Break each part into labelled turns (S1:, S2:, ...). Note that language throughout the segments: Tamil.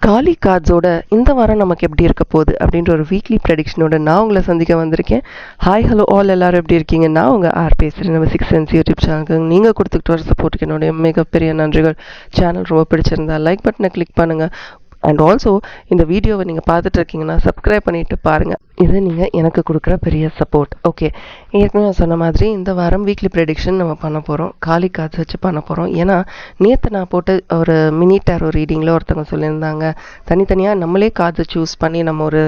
S1: காலி கார்ட்ஸோட இந்த வாரம் நமக்கு எப்படி இருக்க போகுது அப்படின்ற ஒரு வீக்லி ப்ரெடிக்ஷனோட நான் உங்களை சந்திக்க வந்திருக்கேன். ஹாய் ஹலோ ஆல், எல்லாரும் எப்படி இருக்கீங்க? நான் உங்கள் ஆர் பேசுகிறேன். நம்ம 6 சென்ஸ் யூடியூப் சேனலுக்கு நீங்கள் கொடுத்துக்கிட்டு வர சப்போர்ட்டுக்கு என்னுடைய மிகப்பெரிய நன்றிகள். சேனல் ரொம்ப பிடிச்சிருந்தா லைக் பட்டனை கிளிக் பண்ணுங்கள். அண்ட் ஆல்சோ இந்த வீடியோவை நீங்கள் பார்த்துட்டு இருக்கீங்கன்னா சப்ஸ்கிரைப் பண்ணிவிட்டு பாருங்கள். இது நீங்கள் எனக்கு கொடுக்குற பெரிய சப்போர்ட். ஓகே, ஏற்கனவே நான் சொன்ன மாதிரி இந்த வாரம் வீக்லி ப்ரெடிக்ஷன் நம்ம பண்ண போகிறோம். காலி கார்ட்ஸ் வச்சு பண்ண போகிறோம். ஏன்னா நேற்று நான் போட்டு ஒரு மினி டேரோ ரீடிங்கில் ஒருத்தவங்க சொல்லியிருந்தாங்க, தனித்தனியாக நம்மளே கார்ட்ஸை சூஸ் பண்ணி நம்ம ஒரு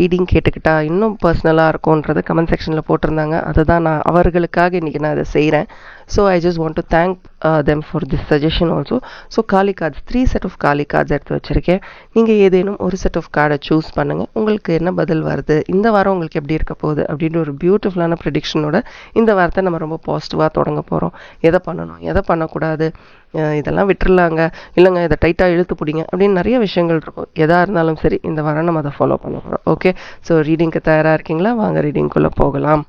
S1: ரீடிங் கேட்டுக்கிட்டா இன்னும் பர்சனலாக இருக்கும்ன்றது கமெண்ட் செக்ஷனில் போட்டிருந்தாங்க. அதுதான் நான் அவர்களுக்காக இன்றைக்கி நான் அதை செய்கிறேன். So I just want to thank them for this suggestion also. So காலி கார்ட்ஸ் 3 செட் ஆஃப் காலி கார்ட்ஸ் எடுத்து வச்சுருக்கேன். நீங்கள் ஏதேனும் ஒரு செட் ஆஃப் கார்டை சூஸ் பண்ணுங்கள். உங்களுக்கு என்ன பதில் வருது, இந்த வாரம் உங்களுக்கு எப்படி இருக்க போகுது அப்படின்ற ஒரு பியூட்டிஃபுல்லான ப்ரெடிக்ஷனோட இந்த வாரத்தை நம்ம ரொம்ப பாசிட்டிவாக தொடங்க போகிறோம். எதை பண்ணணும், எதை பண்ணக்கூடாது, இதெல்லாம் விட்டுருலாங்க, இல்லைங்க இதை டைட்டாக இழுத்து பிடிங்க அப்படின்னு நிறைய விஷயங்கள் இருக்கும். எதாக இருந்தாலும் சரி இந்த வாரம் நம்ம அதை ஃபாலோ பண்ண போகிறோம். ஓகே, ஸோ ரீடிங்க்கு தயாராக இருக்கீங்களா? வாங்க ரீடிங்குள்ளே போகலாம்.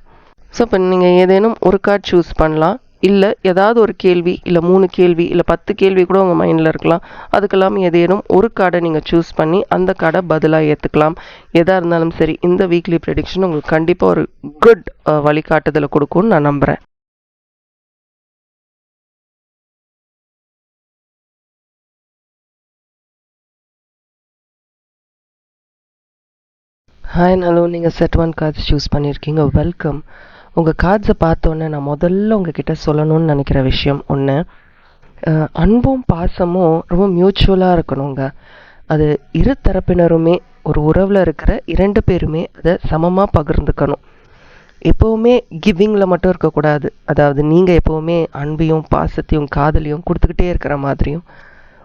S1: ஸோ இப்போ நீங்கள் ஏதேனும் ஒரு கார்டு சூஸ் பண்ணலாம். இல்லை ஏதாவது ஒரு கேள்வி, இல்லை 3 கேள்வி, இல்லை 10 கேள்வி கூட உங்கள் மைண்டில் இருக்கலாம். அதுக்கெல்லாம் ஏதேனும் ஒரு கார்டை நீங்கள் சூஸ் பண்ணி அந்த கார்டை பதிலாக ஏற்றுக்கலாம். எதாக இருந்தாலும் சரி இந்த வீக்லி ப்ரெடிக்ஷன் உங்களுக்கு கண்டிப்பாக ஒரு குட் வழிகாட்டுதலை கொடுக்கும்னு நான் நம்புகிறேன். ஹாய் ஹலோ, நீங்கள் செட் 1 கார்ட்ஸ் சூஸ் பண்ணியிருக்கீங்க. வெல்கம். உங்கள் கார்ட்ஸை பார்த்தோன்னே நான் முதல்ல உங்ககிட்ட சொல்லணும்னு நினைக்கிற விஷயம் ஒன்று, அன்பும் பாசமும் ரொம்ப மியூச்சுவலாக இருக்கணுங்க. அது இரு தரப்பினருமே, ஒரு உறவில் இருக்கிற 2 பேருமே அதை சமமாக பகிர்ந்துக்கணும். எப்போவுமே கிவிங்கில் மட்டும் இருக்கக்கூடாது. அதாவது நீங்கள் எப்போவுமே அன்பையும் பாசத்தையும் காதலையும் கொடுத்துக்கிட்டே இருக்கிற மாதிரியும்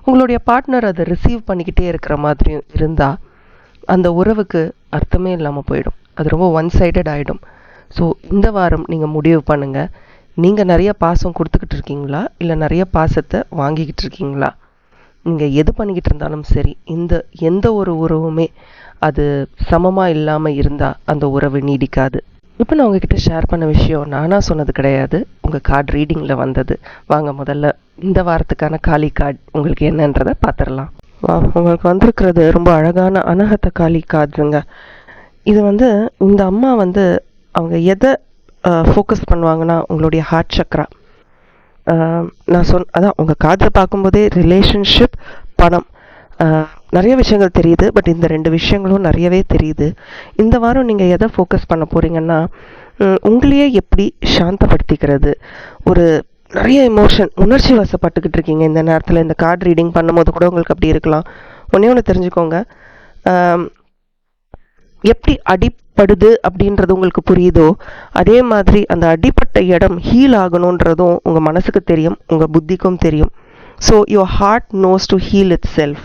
S1: உங்களுடைய பார்ட்னர் அதை ரிசீவ் பண்ணிக்கிட்டே இருக்கிற மாதிரியும் இருந்தால் அந்த உறவுக்கு அர்த்தமே இல்லாமல் போயிடும். அது ரொம்ப ஒன் சைடட் ஆகிடும். ஸோ இந்த வாரம் நீங்கள் முடிவு பண்ணுங்கள், நீங்கள் நிறைய பாசம் கொடுத்துக்கிட்டு இருக்கீங்களா, இல்லை நிறைய பாசத்தை வாங்கிக்கிட்டு இருக்கீங்களா? நீங்கள் எது பண்ணிக்கிட்டு இருந்தாலும் சரி, எந்த ஒரு உறவுமே அது சமமாக இல்லாமல் இருந்தால் அந்த உறவு நீடிக்காது. இப்போ நான் உங்ககிட்ட ஷேர் பண்ண விஷயம் நானாக சொன்னது கிடையாது, உங்கள் கார்டு ரீடிங்கில் வந்தது. வாங்க முதல்ல இந்த வாரத்துக்கான காலி கார்டு உங்களுக்கு என்னன்றதை பார்த்துடலாம். உங்களுக்கு வந்திருக்கிறது ரொம்ப அழகான அனகத்த காலி கார்டுங்க. இது இந்த அம்மா அவங்க எதை ஃபோக்கஸ் பண்ணுவாங்கன்னா உங்களுடைய ஹார்ட் சக்ரா. நான் அதான் உங்கள் கார்டை பார்க்கும்போதே ரிலேஷன்ஷிப், பணம், நிறைய விஷயங்கள் தெரியுது. பட் இந்த 2 விஷயங்களும் நிறையவே தெரியுது. இந்த வாரம் நீங்கள் எதை ஃபோக்கஸ் பண்ண போகிறீங்கன்னா, உங்களையே எப்படி சாந்தப்படுத்திக்கிறது. ஒரு நிறைய உணர்ச்சி வசப்பட்டுக்கிட்டு இருக்கீங்க இந்த நேரத்தில். இந்த கார்டு ரீடிங் பண்ணும்போது கூட உங்களுக்கு அப்படி இருக்கலாம். ஒன்று தெரிஞ்சுக்கோங்க, எப்படி அடிப்படுது அப்படின்றது உங்களுக்கு புரியுதோ அதே மாதிரி அந்த அடிப்பட்ட இடம் ஹீல் ஆகணுன்றதும் உங்கள் மனசுக்கு தெரியும், உங்கள் புத்திக்கும் தெரியும். So your heart knows to heal itself.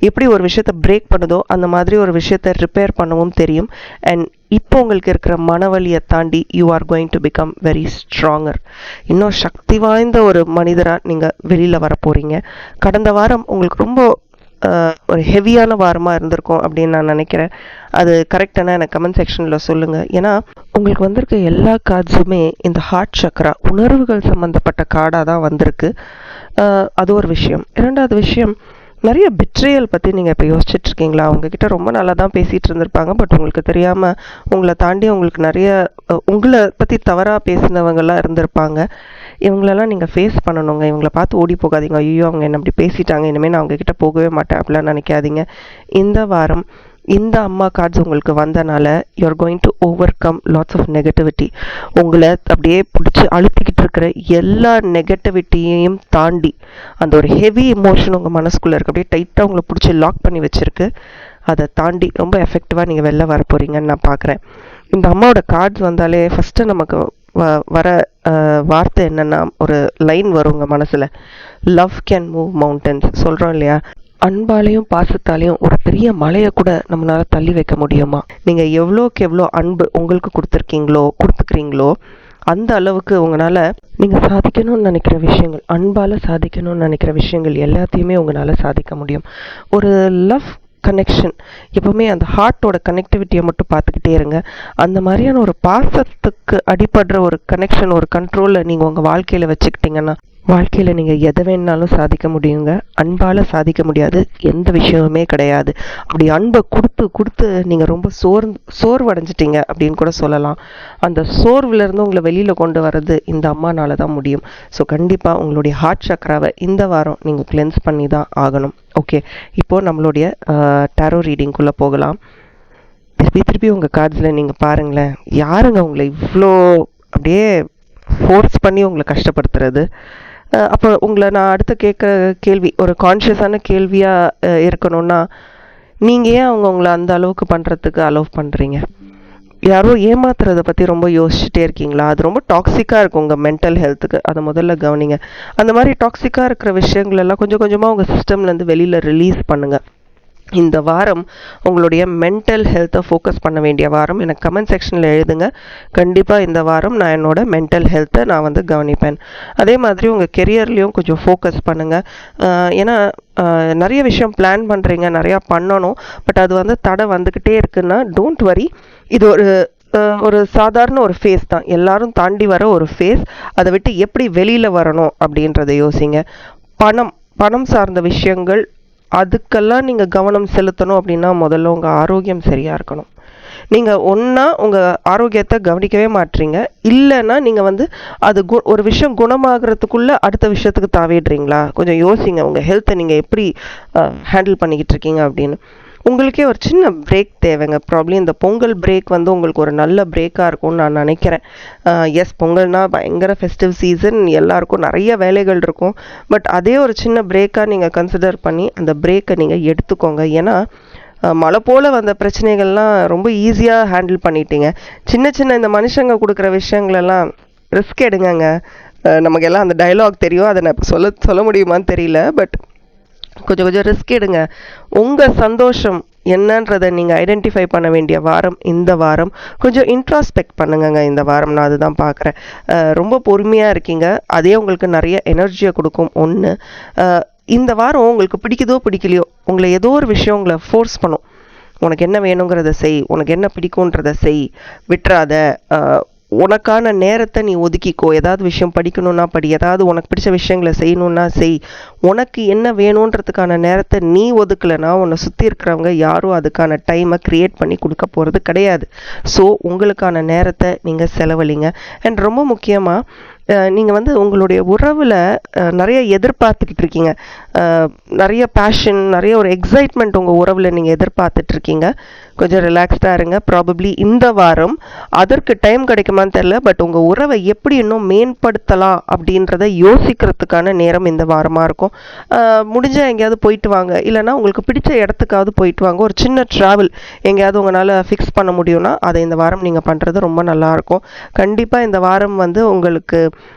S1: எப்படி ஒரு விஷயத்தை பிரேக் பண்ணுதோ அந்த மாதிரி ஒரு விஷயத்தை ரிப்பேர் பண்ணவும் தெரியும். அண்ட் இப்போ உங்களுக்கு இருக்கிற மனவலியை தாண்டி you are going to become very stronger. இன்னும் சக்தி வாய்ந்த ஒரு மனிதராக நீங்கள் வெளியில் வர போகிறீங்க. கடந்த வாரம் உங்களுக்கு ரொம்ப ஒரு ஹெவியான வாரமாக இருந்திருக்கும் அப்படின்னு நான் நினைக்கிறேன். அது கரெக்டான எனக்கு கமெண்ட் செக்ஷனில் சொல்லுங்கள். ஏன்னா உங்களுக்கு வந்திருக்க எல்லா கார்ட்ஸுமே இந்த ஹார்ட் சக்ரா, உணர்வுகள் சம்மந்தப்பட்ட கார்டாக தான் வந்திருக்கு. அது ஒரு விஷயம். 2வது விஷயம், நிறைய பிட்ரேயல் பற்றி நீங்கள் இப்போ யோசிச்சுட்ருக்கீங்களா? உங்ககிட்ட ரொம்ப நல்லா தான் பேசிகிட்டு இருந்திருப்பாங்க. பட் உங்களுக்கு தெரியாமல் உங்களை தாண்டி உங்களுக்கு நிறைய உங்களை பற்றி தவறாக பேசினவங்கெல்லாம் இருந்திருப்பாங்க. இவங்களெல்லாம் நீங்கள் ஃபேஸ் பண்ணணுங்க. இவங்கள பார்த்து ஓடி போகாதீங்க. ஐயோ அவங்க என்ன அப்படி பேசிட்டாங்க, இனிமேல் நான் அவங்கக்கிட்ட போகவே மாட்டேன் அப்படிலாம் நினைக்காதீங்க. இந்த வாரம் இந்த அம்மா கார்ட்ஸ் உங்களுக்கு வந்தனால you're going to overcome lots of negativity. உங்களை அப்படியே பிடிச்சி அழுத்திக்கிட்டு இருக்கிற எல்லா நெகட்டிவிட்டியையும் தாண்டி அந்த ஒரு ஹெவி எமோஷன் உங்கள் மனசுக்குள்ளே இருக்கு, அப்படியே டைட்டாக உங்களை பிடிச்சி லாக் பண்ணி வச்சுருக்கு. அதை தாண்டி ரொம்ப எஃபெக்டிவாக நீங்கள் வெளில வர போகிறீங்கன்னு நான் பார்க்குறேன். இந்த அம்மாவோட கார்ட்ஸ் வந்தாலே ஃபஸ்ட்டு நமக்கு வர வார்த்தை என்னென்னா, ஒரு லைன் வரும் உங்கள் மனசில், லவ் கேன் மூவ் மவுண்டன்ஸ் சொல்கிறோம் இல்லையா? அன்பாலையும் பாசத்தாலையும் ஒரு பெரிய மலையை கூட நம்மளால தள்ளி வைக்க முடியுமா? நீங்கள் எவ்வளோக்கு எவ்வளோ அன்பு உங்களுக்கு கொடுத்துக்கிறீங்களோ அந்த அளவுக்கு உங்களால் நீங்கள் சாதிக்கணும்னு நினைக்கிற விஷயங்கள், அன்பால் சாதிக்கணும்னு நினைக்கிற விஷயங்கள் எல்லாத்தையுமே உங்களால் சாதிக்க முடியும். ஒரு லவ் கனெக்ஷன், எப்பவுமே அந்த ஹார்ட்டோட கனெக்டிவிட்டியை மட்டும் பார்த்துக்கிட்டே இருங்க. அந்த மாதிரியான ஒரு பாசத்துக்கு அடிப்படுற ஒரு கனெக்ஷன், ஒரு கண்ட்ரோலை நீங்கள் உங்கள் வாழ்க்கையில் வச்சுக்கிட்டிங்கன்னா வாழ்க்கையில் நீங்கள் எதை வேணாலும் சாதிக்க முடியுங்க. அன்பால் சாதிக்க முடியாது எந்த விஷயமுமே கிடையாது. அப்படி அன்பை கொடுத்து கொடுத்து நீங்கள் ரொம்ப சோர்வடைஞ்சிட்டீங்க அப்படின்னு கூட சொல்லலாம். அந்த சோர்வுலேருந்து உங்களை வெளியில் கொண்டு வர்றது இந்த அம்மானால தான் முடியும். ஸோ கண்டிப்பாக உங்களுடைய ஹார்ட் சக்கராவை இந்த வாரம் நீங்கள் கிளென்ஸ் பண்ணி தான் ஆகணும். ஓகே, இப்போது நம்மளுடைய டாரோ ரீடிங்குள்ளே போகலாம். திருப்பி உங்கள் கார்ட்ஸில் நீங்கள் பாருங்களேன், யாருங்க உங்களை இவ்வளோ அப்படியே ஃபோர்ஸ் பண்ணி உங்களை கஷ்டப்படுத்துறது? அப்போ உங்களை நான் அடுத்த கேட்குற கேள்வி ஒரு கான்ஷியஸான கேள்வியாக இருக்கணும்னா, நீங்கள் ஏன் உங்களை அந்த அளவுக்கு பண்ணுறதுக்கு அலோவ் பண்ணுறீங்க? யாரோ ஏமாத்துறதை பற்றி ரொம்ப யோசிச்சுட்டே இருக்கீங்களா? அது ரொம்ப டாக்ஸிக்காக இருக்கும் உங்கள் மென்டல் ஹெல்த்துக்கு. அதை முதல்ல கவனிங்க. அந்த மாதிரி டாக்ஸிக்காக இருக்கிற விஷயங்கள் எல்லாம் கொஞ்சம் கொஞ்சமாக உங்கள் சிஸ்டம்லேருந்து வெளியில் ரிலீஸ் பண்ணுங்கள். இந்த வாரம் உங்களுடைய மென்டல் ஹெல்த்தை ஃபோக்கஸ் பண்ண வேண்டிய வாரம். எனக்கு கமெண்ட் செக்ஷனில் எழுதுங்க. கண்டிப்பாக இந்த வாரம் நான் என்னோட மென்டல் ஹெல்த்தை நான் வந்து கவனிப்பேன். அதே மாதிரி உங்கள் கெரியர்லேயும் கொஞ்சம் ஃபோக்கஸ் பண்ணுங்கள். ஏன்னா நிறைய விஷயம் பிளான் பண்ணுறீங்க, நிறையா பண்ணணும். பட் அது வந்து தடை வந்துக்கிட்டே இருக்குன்னா டோன்ட் வரி. இது ஒரு சாதாரண ஒரு ஃபேஸ் தான், எல்லாரும் தாண்டி வர ஒரு ஃபேஸ். அதை விட்டு எப்படி வெளியில் வரணும் அப்படின்றத யோசிங்க. பணம் சார்ந்த விஷயங்கள் அதுக்கெல்லாம் நீங்கள் கவனம் செலுத்தணும் அப்படின்னா முதல்ல உங்கள் ஆரோக்கியம் சரியாக இருக்கணும். நீங்கள் ஒன்றா உங்கள் ஆரோக்கியத்தை கவனிக்கவே மாட்டீங்க, இல்லைன்னா நீங்கள் வந்து அது ஒரு விஷயம் குணமாகறதுக்குள்ளே அடுத்த விஷயத்துக்கு தாவிடுறீங்களா? கொஞ்சம் யோசிங்க, உங்கள் ஹெல்த்தை நீங்கள் எப்படி ஹேண்டில் பண்ணிக்கிட்டு இருக்கீங்க அப்படின்னு. உங்களுக்கே ஒரு சின்ன பிரேக் தேவைங்க. ப்ராப்ளம் இந்த பொங்கல் பிரேக் வந்து உங்களுக்கு ஒரு நல்ல பிரேக்காக இருக்கும்னு நான் நினைக்கிறேன். எஸ், பொங்கல்னால் பயங்கர ஃபெஸ்டிவ் சீசன், எல்லாருக்கும் நிறைய வேலைகள் இருக்கும். பட் அதே ஒரு சின்ன பிரேக்காக நீங்கள் கன்சிடர் பண்ணி அந்த பிரேக்கை நீங்கள் எடுத்துக்கோங்க. ஏன்னா மழை போல் வந்த பிரச்சனைகள்லாம் ரொம்ப ஈஸியாக ஹேண்டில் பண்ணிட்டீங்க. சின்ன இந்த மனுஷங்க கொடுக்குற விஷயங்களெல்லாம் ரிஸ்க் எடுங்கங்க. நமக்கு எல்லாம் அந்த டைலாக் தெரியும், அதை நான் இப்போ சொல்ல முடியுமான்னு தெரியல. பட் கொஞ்சம் ரிஸ்க் எடுங்க. உங்கள் சந்தோஷம் என்னன்றதை நீங்கள் ஐடென்டிஃபை பண்ண வேண்டிய வாரம் இந்த வாரம். கொஞ்சம் இன்ட்ராஸ்பெக்ட் பண்ணுங்கங்க இந்த வாரம். நான் அதுதான் பார்க்குறேன். ரொம்ப பொறுமையாக இருக்கீங்க, அதே உங்களுக்கு நிறைய எனர்ஜியை கொடுக்கும். ஒன்று, இந்த வாரம் உங்களுக்கு பிடிக்குதோ பிடிக்கலையோ உங்களை ஏதோ ஒரு விஷயம் உங்களை ஃபோர்ஸ் பண்ணும். உனக்கு என்ன வேணுங்கிறத செய், உனக்கு என்ன பிடிக்குன்றத செய், விட்டுறாத. உனக்கான நேரத்தை நீ ஒதுக்கிக்கோ. ஏதாவது விஷயம் படிக்கணும்னா படி, ஏதாவது உனக்கு பிடிச்ச விஷயங்களை செய்யணும்னா செய். உனக்கு என்ன வேணுன்றதுக்கான நேரத்தை நீ ஒதுக்கலைன்னா உன்னை சுற்றி இருக்கிறவங்க யாரும் அதுக்கான டைமை க்ரியேட் பண்ணி கொடுக்க போகிறது கிடையாது. ஸோ உங்களுக்கான நேரத்தை நீங்கள் செலவழிங்க. அண்ட் ரொம்ப முக்கியமாக நீங்கள் வந்து உங்களுடைய உறவில் நிறைய எதிர்பார்த்துக்கிட்டு இருக்கீங்க. நிறைய பேஷன், நிறைய ஒரு எக்ஸைட்மெண்ட் உங்கள் உறவில் நீங்கள் எதிர்பார்த்துட்ருக்கீங்க. கொஞ்சம் ரிலாக்ஸ்டாக இருங்க. ப்ராபப்ளி இந்த வாரம் அதற்கு டைம் கிடைக்குமான்னு தெரில, பட் உங்கள் உறவை எப்படி இன்னும் மேம்படுத்தலாம் அப்படின்றத யோசிக்கிறதுக்கான நேரம் இந்த வாரமாக இருக்கும். முடிஞ்சால் எங்கேயாவது போயிட்டு வாங்க, இல்லைனா உங்களுக்கு பிடிச்ச இடத்துக்காவது போயிட்டு வாங்க. ஒரு சின்ன ட்ராவல் எங்கேயாவது உங்களால் ஃபிக்ஸ் பண்ண முடியும்னா அதை இந்த வாரம் நீங்கள் பண்ணுறது ரொம்ப நல்லாயிருக்கும். கண்டிப்பாக இந்த வாரம் வந்து உங்களுக்கு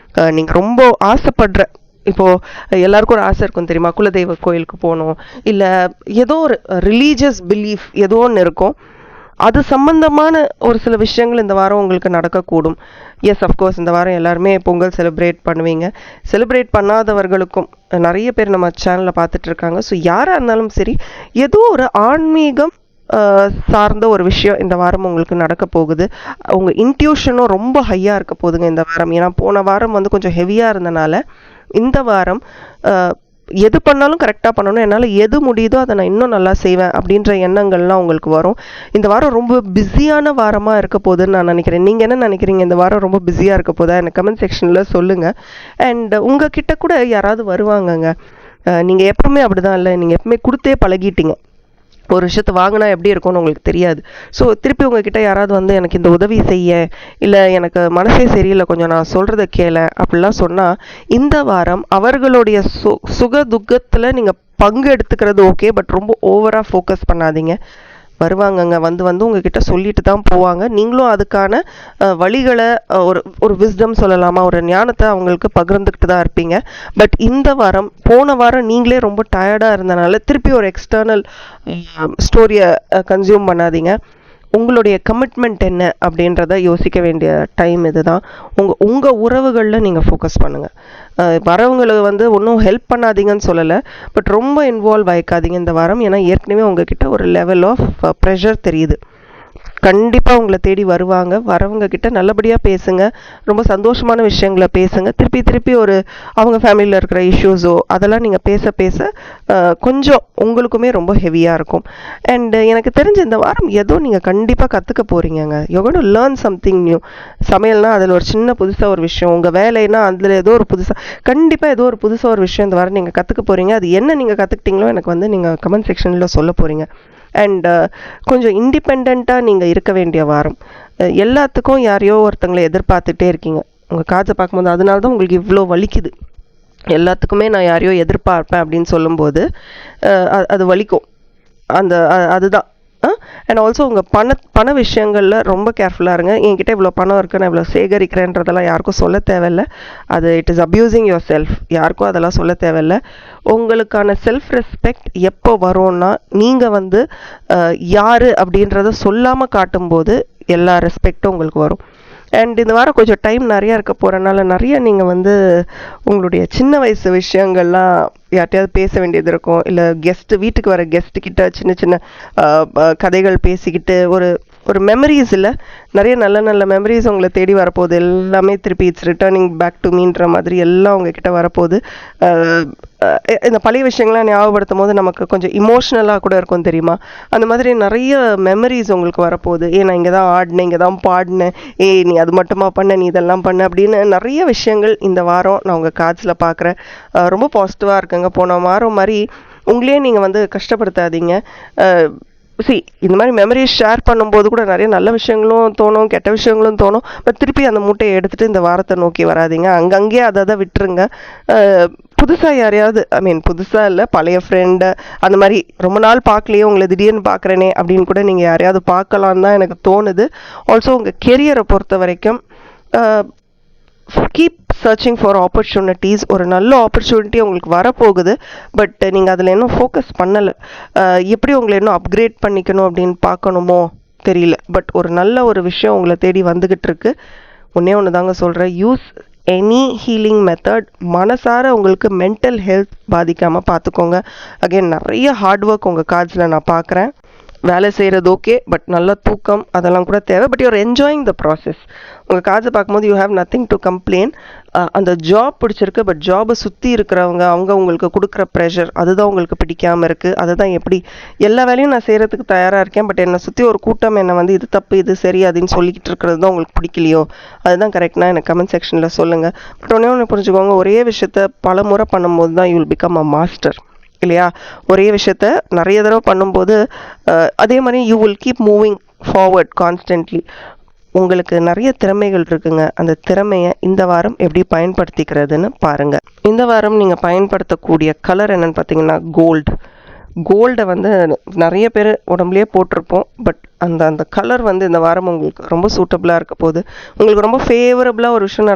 S1: நீங்கள் ரொம்ப ஆசைப்படுற, இப்போது எல்லாருக்கும் ஒரு ஆசை இருக்கும் தெரியுமா, குலதெய்வ கோயிலுக்கு போகணும், இல்லை ஏதோ ஒரு ரிலீஜியஸ் பிலீஃப் ஏதோ ஒன்று இருக்கும். அது சம்பந்தமான ஒரு சில விஷயங்கள் இந்த வாரம் உங்களுக்கு நடக்கக்கூடும். எஸ், அஃப்கோர்ஸ் இந்த வாரம் எல்லாருமே பொங்கல் செலிப்ரேட் பண்ணுவீங்க. செலிப்ரேட் பண்ணாதவர்களுக்கும் நிறைய பேர் நம்ம சேனலில் பார்த்துட்டு இருக்காங்க. ஸோ யாராக இருந்தாலும் சரி, ஏதோ ஒரு ஆன்மீகம் சார்ந்த ஒரு விஷயம் இந்த வாரம் உங்களுக்கு நடக்க போகுது. உங்கள் இன்ட்யூஷனும் ரொம்ப ஹையாக இருக்க போகுதுங்க இந்த வாரம். ஏன்னா போன வாரம் வந்து கொஞ்சம் ஹெவியாக இருந்தனால இந்த வாரம் எது பண்ணாலும் கரெக்டாக பண்ணணும், என்னால் எது முடியுதோ அதை நான் இன்னும் நல்லா செய்வேன் அப்படின்ற எண்ணங்கள்லாம் உங்களுக்கு வரும். இந்த வாரம் ரொம்ப பிஸியான வாரமாக இருக்க போகுதுன்னு நான் நினைக்கிறேன். நீங்கள் என்ன நினைக்கிறீங்க? இந்த வாரம் ரொம்ப பிஸியாக இருக்க போதா? எனக்கு கமெண்ட் செக்ஷனில் சொல்லுங்கள். அண்ட் உங்ககிட்ட கூட யாராவது வருவாங்கங்க. நீங்கள் எப்பவுமே அப்படி தான் இல்லை, நீங்கள் எப்பவுமே கொடுத்தே பழகிட்டீங்க. ஒரு விஷயத்தை வாங்கினா எப்படி இருக்கும்னு உங்களுக்கு தெரியாது. ஸோ திருப்பி உங்ககிட்ட யாராவது வந்து எனக்கு இந்த உதவி செய்ய, இல்லை எனக்கு மனசே சரியில்லை கொஞ்சம் நான் சொல்கிறத கேள அப்படிலாம் சொன்னால் இந்த வாரம் அவர்களுடைய சுக துக்கத்தில் நீங்கள் பங்கு எடுத்துக்கிறது ஓகே, பட் ரொம்ப ஓவராக ஃபோக்கஸ் பண்ணாதீங்க. வருவாங்கங்க, வந்து உங்ககிட்ட சொல்லிட்டு தான் போவாங்க. நீங்களும் அதுக்கான வழிகளை ஒரு விஸ்டம் சொல்லலாமா, ஒரு ஞானத்தை அவங்களுக்கு பகிர்ந்துக்கிட்டு தான் இருப்பீங்க. பட் இந்த வாரம் போன வாரம் நீங்களே ரொம்ப டயர்டாக இருந்தனால திருப்பி ஒரு எக்ஸ்டர்னல் ஸ்டோரியை கன்சியூம் பண்ணாதீங்க. உங்களுடைய கமிட்மெண்ட் என்ன அப்படின்றத யோசிக்க வேண்டிய டைம் இதுதான். உங்கள் உறவுகளில் நீங்கள் ஃபோக்கஸ் பண்ணுங்கள். வரவங்களுக்கு வந்து ஒன்றும் ஹெல்ப் பண்ணாதீங்கன்னு சொல்லலை, பட் ரொம்ப இன்வால்வ் ஆகிக்காதீங்க இந்த வாரம். ஏன்னா ஏற்கனவே உங்ககிட்ட ஒரு லெவல் ஆஃப் ப்ரெஷர் தெரியுது. கண்டிப்பாக உங்களை தேடி வருவாங்க. வரவங்க கிட்ட நல்லபடியாக பேசுங்க, ரொம்ப சந்தோஷமான விஷயங்களை பேசுங்க. திருப்பி திருப்பி அவங்க ஃபேமிலியில் இருக்கிற இஷ்யூஸோ அதெல்லாம் நீங்கள் பேச பேச கொஞ்சம் உங்களுக்குமே ரொம்ப ஹெவியாக இருக்கும். அண்டு எனக்கு தெரிஞ்ச இந்த வாரம் ஏதோ நீங்கள் கண்டிப்பாக கற்றுக்க போகிறீங்கங்க. You going to learn something new. சமையல்னா அதில் ஒரு சின்ன புதுசாக ஒரு விஷயம், உங்கள் வேலைன்னா அதில் ஏதோ ஒரு கண்டிப்பாக ஏதோ ஒரு புதுசாக ஒரு விஷயம் இந்த வாரம் நீங்கள் கற்றுக்க போகிறீங்க. அது என்ன நீங்கள் கற்றுக்கிட்டீங்களோ எனக்கு நீங்கள் கமெண்ட் செக்ஷனில் சொல்ல போகிறீங்க. அண்ட் கொஞ்சம் இண்டிபெண்ட்டாக நீங்கள் இருக்க வேண்டிய வாரம். எல்லாத்துக்கும் யாரையோ ஒருத்தங்களை எதிர்பார்த்துட்டே இருக்கீங்க. உங்கள் காதை பார்க்கும்போது அதனால தான் உங்களுக்கு இவ்வளோ வலிக்குது. எல்லாத்துக்குமே நான் யாரையோ எதிர்பார்ப்பேன் அப்படின்னு சொல்லும்போது அது வலிக்கும். அதுதான். அண்ட் ஆல்சோ உங்கள் பண விஷயங்களில் ரொம்ப கேர்ஃபுல்லாக இருங்க. என்கிட்ட இவ்வளோ பணம் இருக்குது, நான் இவ்வளோ சேகரிக்கிறேன்றதெல்லாம் யாருக்கும் சொல்ல தேவையில்லை. அது it is abusing your self. யாருக்கும் அதெல்லாம் சொல்ல தேவையில்லை. உங்களுக்கான செல்ஃப் ரெஸ்பெக்ட் எப்போ வரும்னா நீங்கள் யார் அப்படின்றத சொல்லாமல் காட்டும்போது எல்லா ரெஸ்பெக்டும் உங்களுக்கு வரும். அண்ட் இந்த வாரம் கொஞ்சம் டைம் நிறையா இருக்க போகிறனால நிறைய நீங்கள் உங்களுடைய சின்ன வயசு விஷயங்கள்லாம் யார்ட்டையாவது பேச வேண்டியது இருக்கும். இல்லை வீட்டுக்கு வர கெஸ்ட்டுக்கிட்ட சின்ன சின்ன கதைகள் பேசிக்கிட்டு ஒரு மெமரிஸ் இல்லை, நிறைய நல்ல நல்ல மெமரிஸ் உங்களை தேடி வரப்போகுது. எல்லாமே திருப்பி இட்ஸ் ரிட்டர்னிங் பேக் டு மீன்ற மாதிரி எல்லாம் உங்ககிட்ட வரப்போகுது. இந்த பழைய விஷயங்கள்லாம் ஞாபகப்படுத்தும் போது நமக்கு கொஞ்சம் இமோஷ்னலாக கூட இருக்கும் தெரியுமா. அந்த மாதிரி நிறைய மெமரிஸ் உங்களுக்கு வரப்போகுது. நான் இங்கே தான் ஆடினேன், இங்கே தான் பாடினேன், நீ அது மட்டுமா பண்ண, நீ இதெல்லாம் பண்ண அப்படின்னு நிறைய விஷயங்கள் இந்த வாரம் நான் உங்கள் காட்சியில் பார்க்குறேன். ரொம்ப பாசிட்டிவாக இருக்குங்க. போன வாரம் மாதிரி உங்களையே நீங்கள் கஷ்டப்படுத்தாதீங்க. இந்த மாதிரி மெமரிஸ் ஷேர் பண்ணும்போது கூட நிறைய நல்ல விஷயங்களும் தோணும், கெட்ட விஷயங்களும் தோணும். பட் திருப்பி அந்த மூட்டையை எடுத்துகிட்டு இந்த வாரத்தை நோக்கி வராதிங்க. அங்கங்கே அதை விட்டுருங்க. புதுசாக யாரையாவது புதுசாக இல்லை, பழைய ஃப்ரெண்டு அந்த மாதிரி ரொம்ப நாள் பார்க்கலையே, உங்களை திடீர்னு பார்க்குறேனே அப்படின்னு கூட நீங்கள் யாரையாவது பார்க்கலான்னு தான் எனக்கு தோணுது. ஆல்சோ உங்கள் கெரியரை பொறுத்த வரைக்கும் கீப் சர்ச்சிங் ஃபார் ஆப்பர்ச்சுனிட்டிஸ். ஒரு நல்ல ஆப்பர்ச்சுனிட்டி உங்களுக்கு வரப்போகுது. பட் நீங்கள் அதில் இன்னும் ஃபோக்கஸ் பண்ணலை. எப்படி உங்களை இன்னும் அப்கிரேட் பண்ணிக்கணும் அப்படின்னு பார்க்கணுமோ தெரியல. பட் ஒரு நல்ல ஒரு விஷயம் உங்களை தேடி வந்துக்கிட்டு இருக்கு. ஒன்று தாங்க சொல்கிறேன், யூஸ் எனி ஹீலிங் மெத்தட். மனசார உங்களுக்கு மென்டல் ஹெல்த் பாதிக்காமல் பார்த்துக்கோங்க. அகைன் நிறைய ஹார்ட் ஒர்க் உங்கள் கார்ட்ஸில் நான் பார்க்குறேன். வேலை செய்கிறது ஓகே, பட் நல்ல தூக்கம் அதெல்லாம் கூட தேவை. But you are enjoying the process. உங்கள் காசை பார்க்கும்போது you have nothing to complain. அந்த ஜாப் பிடிச்சிருக்கு, பட் ஜாபை சுற்றி இருக்கிறவங்க உங்களுக்கு கொடுக்குற ப்ரெஷர் அதுதான் உங்களுக்கு பிடிக்காமல் இருக்குது. அதுதான் எப்படி எல்லா வேலையும் நான் செய்கிறதுக்கு தயாராக இருக்கேன், பட் என்னை சுற்றி ஒரு கூட்டம் என்னை இது தப்பு இது சரி அதுன்னு சொல்லிக்கிட்டு இருக்கிறது தான் உங்களுக்கு பிடிக்கலையோ, அதுதான் கரெக்ட்னா எனக்கு கமெண்ட் செக்ஷனில் சொல்லுங்கள். பட் ஒன்று புரிஞ்சுக்கோங்க, ஒரே விஷயத்த பல முறை பண்ணும்போது தான் you will become a master இல்லையா. ஒரே விஷயத்த நிறைய தடவை பண்ணும்போது அதே மாதிரி you will keep moving forward constantly. உங்களுக்கு நிறைய திறமைகள் இருக்குங்க. அந்த திறமையை இந்த வாரம் எப்படி பயன்படுத்திக்கிறதுன்னு பாருங்கள். இந்த வாரம் நீங்கள் பயன்படுத்தக்கூடிய கலர் என்னன்னு பார்த்தீங்கன்னா கோல்டை நிறைய பேர் உடம்புலேயே போட்டிருப்போம். பட் அந்த கலர் இந்த வாரம் உங்களுக்கு ரொம்ப சூட்டபுளாக இருக்க போகுது. உங்களுக்கு ரொம்ப ஃபேவரபுளாக ஒரு விஷயம்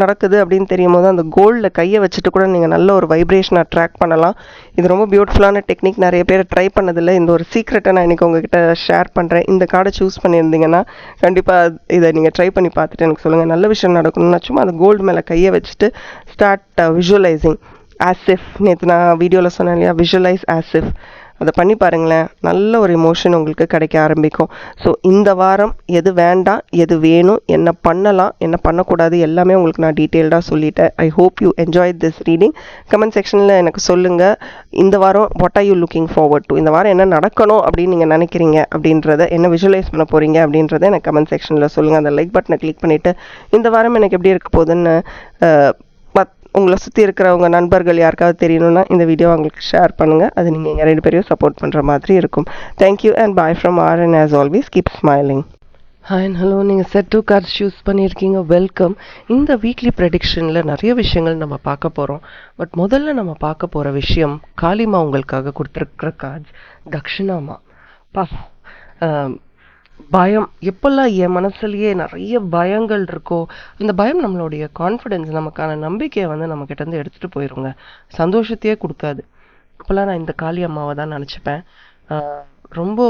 S1: நடக்குது அப்படின்னு தெரியும் போது அந்த கோல்டில் கையை வச்சுட்டு கூட நீங்கள் நல்ல ஒரு வைப்ரேஷன் அட்ராக்ட் பண்ணலாம். இது ரொம்ப பியூட்டிஃபுல்லான டெக்னிக். நிறைய பேர் ட்ரை பண்ணதில்லை. இந்த ஒரு சீக்ரெட்டை நான் இன்றைக்கி உங்ககிட்ட ஷேர் பண்ணுறேன். இந்த கார்டை சூஸ் பண்ணியிருந்தீங்கன்னா கண்டிப்பாக இதை நீங்கள் ட்ரை பண்ணி பார்த்துட்டு எனக்கு சொல்லுங்கள். நல்ல விஷயம் நடக்கணும்னா சும்மா அந்த கோல்டு மேலே கையை வச்சுட்டு ஸ்டார்ட் விஷுவலைசிங் ஆசிஃப். நேற்று நான் வீடியோவில் சொன்னேன் இல்லையா, விஷுவலைஸ் ஆசிஃப். அதை பண்ணி பாருங்களேன், நல்ல ஒரு எமோஷன் உங்களுக்கு கிடைக்க ஆரம்பிக்கும். ஸோ இந்த வாரம் எது வேண்டாம், எது வேணும், என்ன பண்ணலாம், என்ன பண்ணக்கூடாது எல்லாமே உங்களுக்கு நான் டீட்டெயில்டாக சொல்லிட்டேன். I hope you enjoy this reading. Comment செக்ஷனில் எனக்கு சொல்லுங்கள், இந்த வாரம் what are you looking forward to, இந்த வாரம் என்ன நடக்கணும் அப்படின்னு நீங்கள் நினைக்கிறீங்க அப்படின்றத, என்ன விஷுவலைஸ் பண்ண போகிறீங்க அப்படின்றத எனக்கு கமெண்ட் செக்ஷனில் சொல்லுங்கள். அந்த லைக் பட்டனை கிளிக் பண்ணிவிட்டு இந்த வாரம் எனக்கு எப்படி இருக்க போகுதுன்னு உங்களை சுற்றி இருக்கிறவங்க நண்பர்கள் யாருக்காவது தெரியணும்னா இந்த வீடியோ அவங்களுக்கு ஷேர் பண்ணுங்கள். அது நீங்கள் எங்கள் 2 பேரையும் சப்போர்ட் பண்ணுற மாதிரி இருக்கும். Thank you and bye from RN. As always keep smiling. Hi and hello, நீங்கள் செட் 2 கார்ட்ஸ் சூஸ் பண்ணியிருக்கீங்க, வெல்கம். இந்த வீக்லி ப்ரெடிக்ஷனில் நிறைய விஷயங்கள் நம்ம பார்க்க போகிறோம். பட் முதல்ல நம்ம பார்க்க போகிற விஷயம் காளிமா உங்களுக்காக கொடுத்துருக்குற கார்ட்ஸ் தக்ஷிணாமா. பயம். எப்பெல்லாம் என் மனசுலயே நிறைய பயங்கள் இருக்கோ, இந்த பயம் நம்மளுடைய கான்ஃபிடென்ஸ், நமக்கான நம்பிக்கையை நம்மக்கிட்டேருந்து எடுத்துகிட்டு போயிருங்க, சந்தோஷத்தையே கொடுக்காது. அப்போல்லாம் நான் இந்த காளி அம்மாவை தான் நினச்சிப்பேன். ரொம்ப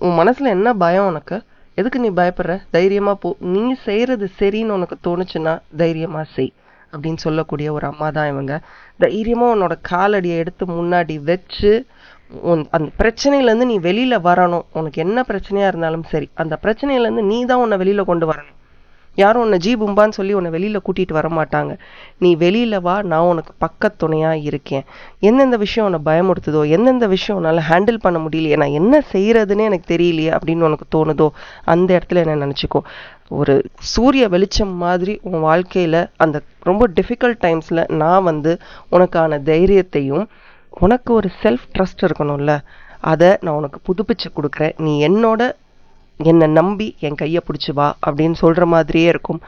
S1: உன் மனசில் என்ன பயம், உனக்கு எதுக்கு நீ பயப்படுற, தைரியமாக போ, நீ செய்கிறது சரின்னு உனக்கு தோணுச்சுன்னா தைரியமாக செய் அப்படின்னு சொல்லக்கூடிய ஒரு அம்மா தான் இவங்க. தைரியமாக உன்னோட காலடியை எடுத்து முன்னாடி வச்சு அந்த பிரச்சனையிலேருந்து நீ வெளியில் வரணும். உனக்கு என்ன பிரச்சனையாக இருந்தாலும் சரி, அந்த பிரச்சனையிலேருந்து நீ தான் உன்னை வெளியில் கொண்டு வரணும். யாரும் உன்னை ஜீபும்பான்னு சொல்லி உன்னை வெளியில் கூட்டிகிட்டு வர மாட்டாங்க. நீ வெளியில் வா, நான் உனக்கு பக்கத்துணையாக இருக்கேன். எந்தெந்த விஷயம் உன்னை பயமுறுத்துதோ, எந்தெந்த விஷயம் உன்னால் ஹேண்டில் பண்ண முடியலையே, நான் என்ன செய்கிறதுனே எனக்கு தெரியலையே அப்படின்னு உனக்கு தோணுதோ, அந்த இடத்துல என்ன நினச்சிக்கோ. ஒரு சூரிய வெளிச்சம் மாதிரி உன் வாழ்க்கையில் அந்த ரொம்ப டிஃபிகல்ட் டைம்ஸில் நான் உனக்கான தைரியத்தையும், உனக்கு ஒரு செல்ஃப் ட்ரஸ்ட் இருக்கணும்ல, அதை நான் உனக்கு புதுப்பிச்சு கொடுக்குறேன். நீ என்னை நம்பி என் கையை பிடிச்சி வா அப்படின்னு சொல்கிற மாதிரியே இருக்கும்.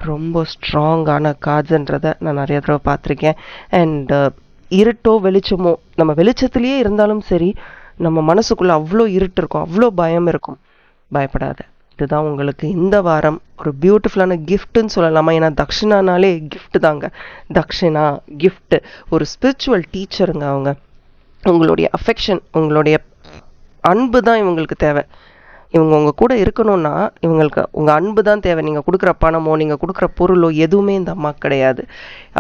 S1: ரொம்ப ஸ்ட்ராங்கான கார்ட்ஸுன்றதை நான் நிறைய தடவை பார்த்துருக்கேன். அண்ட் இருட்டோ வெளிச்சமோ, நம்ம வெளிச்சத்துலேயே இருந்தாலும் சரி, நம்ம மனசுக்குள்ளே அவ்வளோ இருட்டு இருக்கும், அவ்வளோ பயம் இருக்கும். பயப்படாத. இதுதான் உங்களுக்கு இந்த வாரம் ஒரு பியூட்டிஃபுல்லான கிஃப்ட்டுன்னு சொல்லலாமா? ஏன்னா தக்ஷிணானாலே கிஃப்ட் தாங்க. தக்ஷிணா கிஃப்ட், ஒரு ஸ்பிரிச்சுவல் டீச்சருங்க அவங்க. உங்களுடைய அஃபெக்ஷன், உங்களுடைய அன்பு தான் இவங்களுக்கு தேவை. இவங்க உங்கள் கூட இருக்கணும்னா இவங்களுக்கு உங்கள் அன்பு தான் தேவை. நீங்கள் கொடுக்குற பணமோ, நீங்கள் கொடுக்குற பொருளோ எதுவுமே இந்த அம்மா கிடையாது.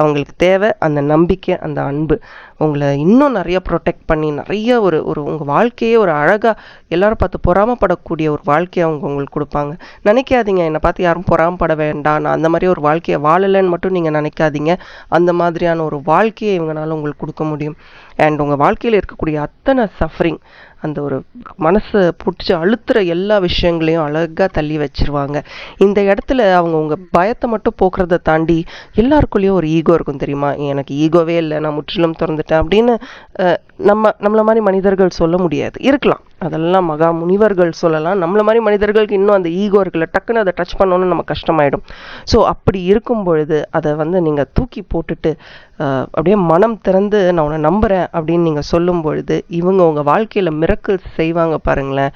S1: அவங்களுக்கு தேவை அந்த நம்பிக்கை, அந்த அன்பு. உங்களை இன்னும் நிறைய ப்ரொடெக்ட் பண்ணி நிறைய ஒரு உங்கள் வாழ்க்கையே ஒரு அழகாக எல்லாரும் பார்த்து பொறாமப்படக்கூடிய ஒரு வாழ்க்கையை அவங்க உங்களுக்கு கொடுப்பாங்க. நினைக்காதீங்க என்னை பார்த்து யாரும் பொறாமப்பட வேண்டாம், நான் அந்த மாதிரி ஒரு வாழ்க்கையை வாழலைன்னு மட்டும் நீங்கள் நினைக்காதீங்க. அந்த மாதிரியான ஒரு வாழ்க்கையை இவங்களால உங்களுக்கு கொடுக்க முடியும். அண்ட் உங்கள் வாழ்க்கையில் இருக்கக்கூடிய அத்தனை சஃபரிங், அந்த ஒரு மனசை பிடிச்சி அழுத்துற எல்லா விஷயங்களையும் அழகாக தள்ளி வச்சிருவாங்க. இந்த இடத்துல அவங்க உங்கள் பயத்தை மட்டும் போக்குறதை தாண்டி எல்லாருக்குள்ளேயும் ஒரு ஈகோ இருக்கும் தெரியுமா? எனக்கு ஈகோவே இல்லை, நான் முற்றிலும் திறந்துட்டேன் அப்படின்னு நம்மள மாதிரி மனிதர்கள் சொல்ல முடியாது. இருக்கலாம், அதெல்லாம் மகா முனிவர்கள் சொல்லலாம். நம்மள மாதிரி மனிதர்களுக்கு இன்னும் அந்த ஈகோ இருக்குல்ல, டக்குன்னு அதை டச் பண்ணோன்னு நம்ம கஷ்டமாயிடும். ஸோ அப்படி இருக்கும் பொழுது அதை நீங்கள் தூக்கி போட்டுட்டு அப்படியே மனம் திறந்து நான் உன்னை நம்புகிறேன் அப்படின்னு நீங்கள் சொல்லும் பொழுது இவங்க உங்கள் வாழ்க்கையில் மிரக்கிள்ஸ் செய்வாங்க பாருங்களேன்.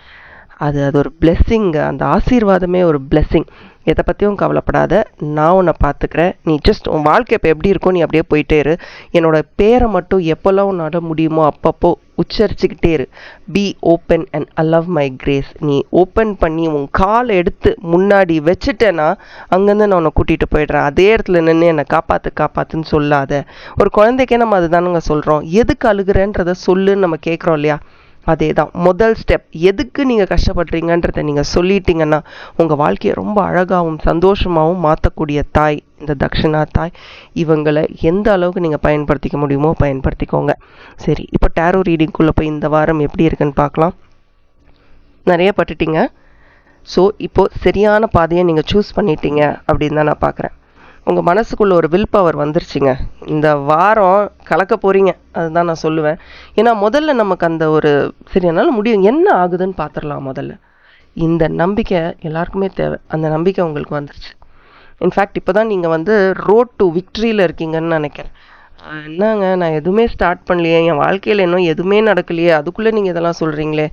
S1: அது ஒரு பிளெஸ்ஸிங்க. அந்த ஆசீர்வாதமே ஒரு பிளெஸ்ஸிங். எதை பற்றியும் கவலைப்படாத, நான் உன்னை பார்த்துக்கிறேன். நீ ஜஸ்ட் உன் வாழ்க்கை இப்போ எப்படி இருக்கோ நீ அப்படியே போயிட்டே இரு. என்னோட பேரை மட்டும் எப்போல்லாம் உன்னால் முடியுமோ அப்பப்போ உச்சரிச்சுக்கிட்டே இரு. Be open and I love my grace. நீ ஓப்பன் பண்ணி உன் காலை எடுத்து முன்னாடி வச்சுட்டேன்னா அங்கேருந்து நான் உன்னை கூட்டிகிட்டு போயிடுறேன். அதே இடத்துல நின்று என்னை காப்பாற்றுன்னு சொல்லாத. ஒரு குழந்தைக்கே நம்ம அதுதானுங்க சொல்கிறோம். எதுக்கு அழுகிறேன்றதை சொல்லுன்னு நம்ம கேட்குறோம் இல்லையா? அதே தான் முதல் ஸ்டெப். எதுக்கு நீங்கள் கஷ்டப்படுறீங்கன்றதை நீங்கள் சொல்லிட்டீங்கன்னா உங்கள் வாழ்க்கையை ரொம்ப அழகாகவும் சந்தோஷமாகவும் மாற்றக்கூடிய தாய் இந்த தக்ஷிணா தாய். இவங்களை எந்த அளவுக்கு நீங்கள் பயன்படுத்திக்க முடியுமோ பயன்படுத்திக்கோங்க. சரி, இப்போ டேரோ ரீடிங்குள்ளே போய் இந்த வாரம் எப்படி இருக்குன்னு பார்க்கலாம். நிறைய பட்டுட்டீங்க. ஸோ இப்போது சரியான பாதையை நீங்கள் சூஸ் பண்ணிட்டீங்க அப்படின்னு தான் நான் பார்க்குறேன். உங்கள் மனசுக்குள்ளே ஒரு வில் பவர் வந்துருச்சுங்க. இந்த வாரம் கலக்க போகிறீங்க, அதுதான் நான் சொல்லுவேன். ஏன்னா முதல்ல நமக்கு அந்த ஒரு சரி என்னால் முடியும் என்ன ஆகுதுன்னு பார்த்துடலாம். முதல்ல இந்த நம்பிக்கை எல்லாருக்குமே தேவை. அந்த நம்பிக்கை உங்களுக்கு வந்துருச்சு. இன்ஃபேக்ட் இப்போ தான் நீங்கள் ரோட் டு விக்ட்ரியில் இருக்கீங்கன்னு நினைக்கிறேன். என்னங்க நான் எதுவுமே ஸ்டார்ட் பண்ணலையே, என் வாழ்க்கையில் இன்னும் எதுவுமே நடக்கலையே, அதுக்குள்ளே நீங்கள் இதெல்லாம் சொல்கிறீங்களே.